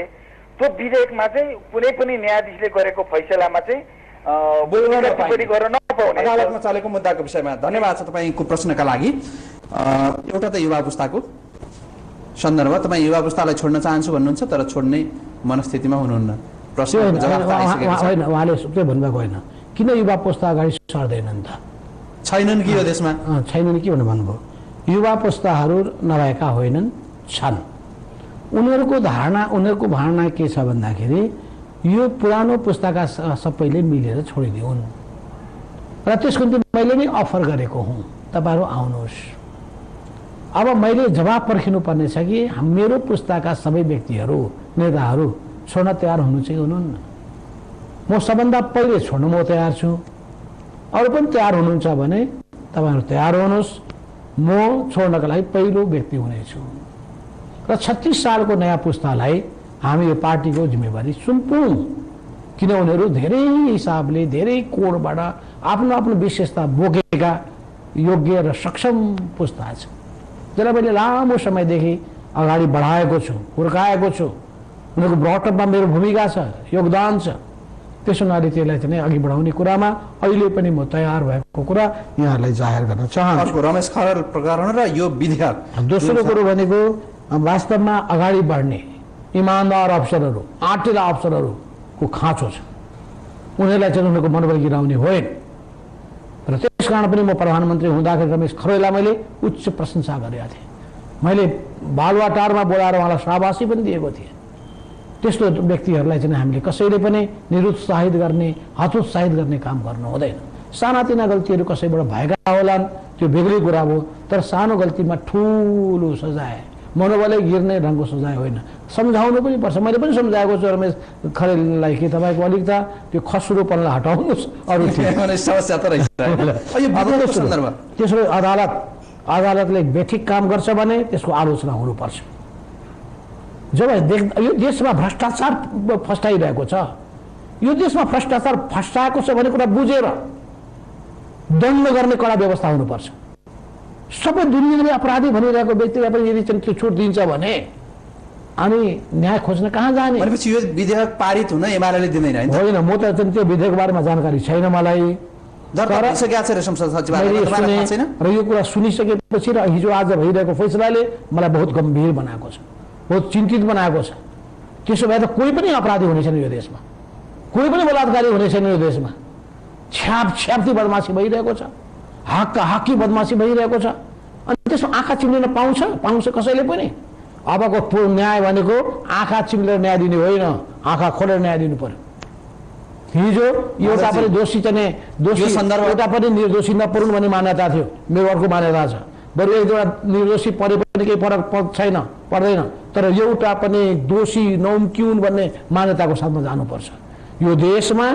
त्यो विधेयकमा चाहिँ कुनै पनि न्यायाधीशले गरेको फैसलामा चाहिँ गर्न नपाउने, अदालतमा चलेको मुद्दाको विषयमा। धन्यवाद छ तपाईँको प्रश्नका लागि। एउटा त युवा पुस्ताको सन्दर्भ, तपाईँ युवा पुस्तालाई छोड्न चाहन्छु भन्नुहुन्छ तर छोड्ने मनस्थितिमा हुनुहुन्न। प्रश्नको जवाफ होइन, उहाँले के भन्नुभएको होइन, किन युवा पुस्ता अगाडि सर्दैनन् त? छैनन् कि यो देशमा? छैनन् कि भनेर भन्नुभयो। युवा पुस्ताहरू नभएका होइनन्, छन्। उनीहरूको धारणा के छ भन्दाखेरि यो पुरानो पुस्ताका सबैले मिलेर छोडिदिउन्। र त्यसको निम्ति मैले नै अफर गरेको हुँ, तपाईँहरू आउनुहोस्। अब मैले जवाब पर्खिनु पर्ने छ कि मेरो पुस्ताका सबै व्यक्तिहरू, नेताहरू छोड्न तयार हुनु चाहिँ हुनुहुन्न। म सबभन्दा पहिले छोड्नु म तयार छु। अरू पनि तयार हुनुहुन्छ भने तपाईँहरू तयार हुनुहोस्। म छोड्नका लागि पहिलो व्यक्ति हुनेछु र 36 सालको नयाँ पुस्तालाई हामी यो पार्टीको जिम्मेवारी सुम्पौँ, किन उनीहरू धेरै हिसाबले धेरै कोणबाट आफ्नो आफ्नो विशेषता बोकेका योग्य र सक्षम पुस्ता छ, जसलाई मैले लामो समयदेखि अगाडि बढाएको छु, हुर्काएको छु। उनीहरूको ब्रटअपमा मेरो भूमिका छ, योगदान छ। त्यसो हुनाले त्यसलाई चाहिँ अघि बढाउने कुरामा अहिले पनि म तयार भएको कुरा यहाँलाई जाहेर गर्न चाहन्छु। रमेश खरेल प्रकरण र यो विधेयक। दोस्रो कुरो भनेको वास्तवमा अगाडि बढ्ने इमान्दार अफसरहरू, आँटेला अफसरहरूको खाँचो छ। उनीहरूलाई चाहिँ उनीहरूको मनोबल गिराउने होइन। र त्यस कारण पनि म प्रधानमन्त्री हुँदाखेरि रमेश खरेललाई मैले उच्च प्रशंसा गरेका थिएँ। मैले बालुवाटारमा बोलाएर उहाँलाई शाबासी पनि दिएको थिएँ। त्यस्तो व्यक्तिहरूलाई चाहिँ हामीले कसैले पनि निरुत्साहित गर्ने, हतोत्साहित गर्ने काम गर्नु हुँदैन। सानातिना गल्तीहरू कसैबाट भएका होलान्, त्यो बेग्लै कुरा हो। तर सानो गल्तीमा ठुलो सजाय, मनोबलै गिर्ने ढङ्गको सजाय होइन, सम्झाउनु पनि पर्छ। मैले पनि सम्झाएको छु रमेश खरेललाई कि तपाईँको अलिकता त्यो खस्रोपनलाई हटाउनुहोस्। अरू समस्या त रहेछ। त्यसो अदालतले बेठिक काम गर्छ भने त्यसको आलोचना हुनुपर्छ। जब यो देशमा भ्रष्टाचार फस्टाइरहेको छ, यो देशमा भ्रष्टाचार फस्टाएको छ भन्ने कुरा बुझेर दण्ड गर्ने कडा व्यवस्था हुनुपर्छ। सबै दुनियाँले अपराधी भनिरहेको व्यक्तिलाई पनि यदि त्यो छुट दिन्छ भने अनि न्याय खोज्न कहाँ जाने? भनेपछि यो विधेयक पारित हुन एमाले दिँदैन होइन। म त त्यो विधेयक बारेमा जानकारी छैन मलाई। र यो कुरा सुनिसकेपछि र हिजो आज भइरहेको फैसलाले मलाई बहुत गम्भीर बनाएको छ, बहुत चिन्तित बनाएको छ। त्यसो भए त कोही पनि अपराधी हुने छैन यो देशमा, कोही पनि बलात्कारी हुने छैन यो देशमा। छ्याप्ती बदमासी भइरहेको छ, हाक्की बदमासी भइरहेको छ। अनि त्यसमा आँखा चिम्लिन पाउँछ कसैले पनि? अबको न्याय भनेको आँखा चिम्लेर न्याय दिने होइन, आँखा खोलेर न्याय दिनु पर्यो। हिजो एउटा पनि दोषी चाहिँ एउटा पनि निर्दोषी नपरुन् भन्ने मान्यता थियो, मेरो अर्को मान्यता छ। बरु एक दुईवटा निर्दोषी परे पनि केही फरक पर्दैन, तर एउटा पनि दोषी नउम्किउन् भन्ने मान्यताको साथमा जानुपर्छ। यो देशमा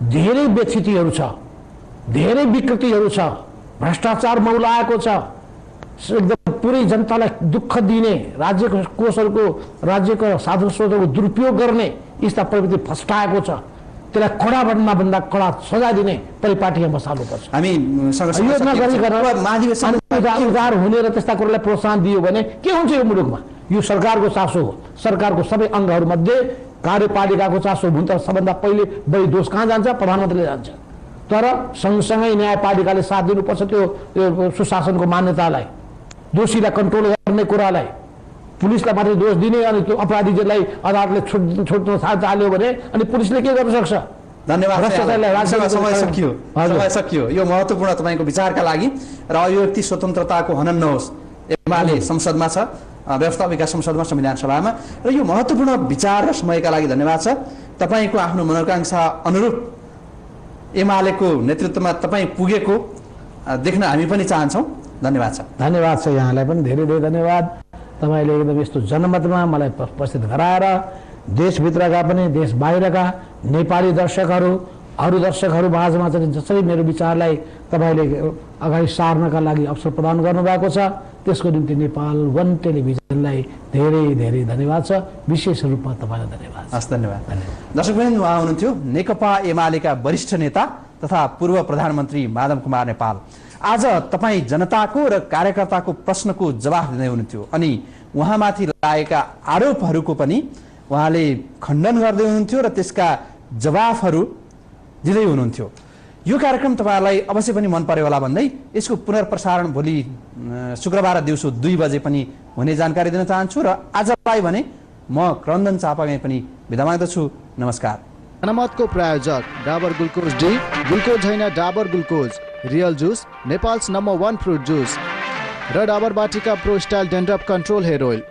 धेरै व्यथितिहरू छ, धेरै विकृतिहरू छ, भ्रष्टाचार मौलाएको छ, एकदम पुरै जनतालाई दुःख दिने, राज्यको कोषहरूको, राज्यको साधन स्रोतहरूको दुरुपयोग गर्ने यस्ता प्रवृत्ति फस्टाएको छ। त्यसलाई कडाभन्दा कडा सजाय दिने परिपाटीमा बसाल्नुपर्छ। हामी उदार हुने र त्यस्ता कुरालाई प्रोत्साहन दियो भने के हुन्छ यो मुलुकमा? यो सरकारको चासो हो। सरकारको सबै अङ्गहरूमध्ये कार्यपालिकाको चासो हुन त सबभन्दा पहिले बढी दोष कहाँ जान्छ? प्रधानमन्त्रीले जान्छ। तर सँगसँगै न्यायपालिकाले साथ दिनुपर्छ त्यो सुशासनको मान्यतालाई, दोषीलाई कन्ट्रोल गर्ने कुरालाई। पुलिसलाई मात्रै दोष दिने अनि त्यो अपराधीलाई अदालतले छोड्न चाल्यो भने अनि पुलिसले के गर्न सक्छ? धन्यवाद। समय सकियो। यो महत्त्वपूर्ण तपाईँको विचारका लागि। र अभिव्यक्ति स्वतन्त्रताको हनन नहोस्। एमाले संसदमा छ, व्यवस्थापिका संसदमा, संविधान सभामा, र यो महत्त्वपूर्ण विचार र समयका लागि धन्यवाद छ। तपाईँको आफ्नो मनोकांक्षा अनुरूप एमालेको नेतृत्वमा तपाईँ पुगेको देख्न हामी पनि चाहन्छौँ। धन्यवाद छ। धन्यवाद छ यहाँलाई पनि धेरै धेरै धन्यवाद। तपाईँले एकदम यस्तो जनमतमा मलाई उपस्थित गराएर देशभित्रका पनि देश बाहिरका नेपाली दर्शकहरू, अरू दर्शकहरू माझमा चाहिँ जसरी मेरो विचारलाई तपाईँले अगाडि सार्नका लागि अवसर प्रदान गर्नुभएको छ, त्यसको निम्ति नेपाल वन टेलिभिजनलाई धेरै धेरै धन्यवाद छ। विशेष रूपमा तपाईँलाई धन्यवाद। हस्, धन्यवाद। दर्शकवृन्द, उहाँ हुनुहुन्थ्यो नेकपा एमालेका वरिष्ठ नेता तथा पूर्व प्रधानमन्त्री माधव कुमार नेपाल। आज तपाईँ जनताको र कार्यकर्ताको प्रश्नको जवाफ दिँदै हुनुहुन्थ्यो अनि उहाँमाथि लागेका आरोपहरूको पनि उहाँले खण्डन गर्दै हुनुहुन्थ्यो र त्यसका जवाफहरू दिँदै हुनुहुन्थ्यो। यो कार्यक्रम तपाईँहरूलाई अवश्य पनि मन पर्यो होला भन्दै यसको पुनर्प्रसारण भोलि शुक्रबार दिउँसो 2 बजे पनि हुने जानकारी दिन चाहन्छु र आजलाई भने म क्रन्दन चापागाई पनि बिदा माग्दछु। नमस्कार। जनमतको प्रायोजक डाबर ग्लुकोज डी, ग्लुकोज होइन Dabur glucose, real juice, Nepal's number 1 fruit juice र Dabur Vatika pro style dandruff control hair oil.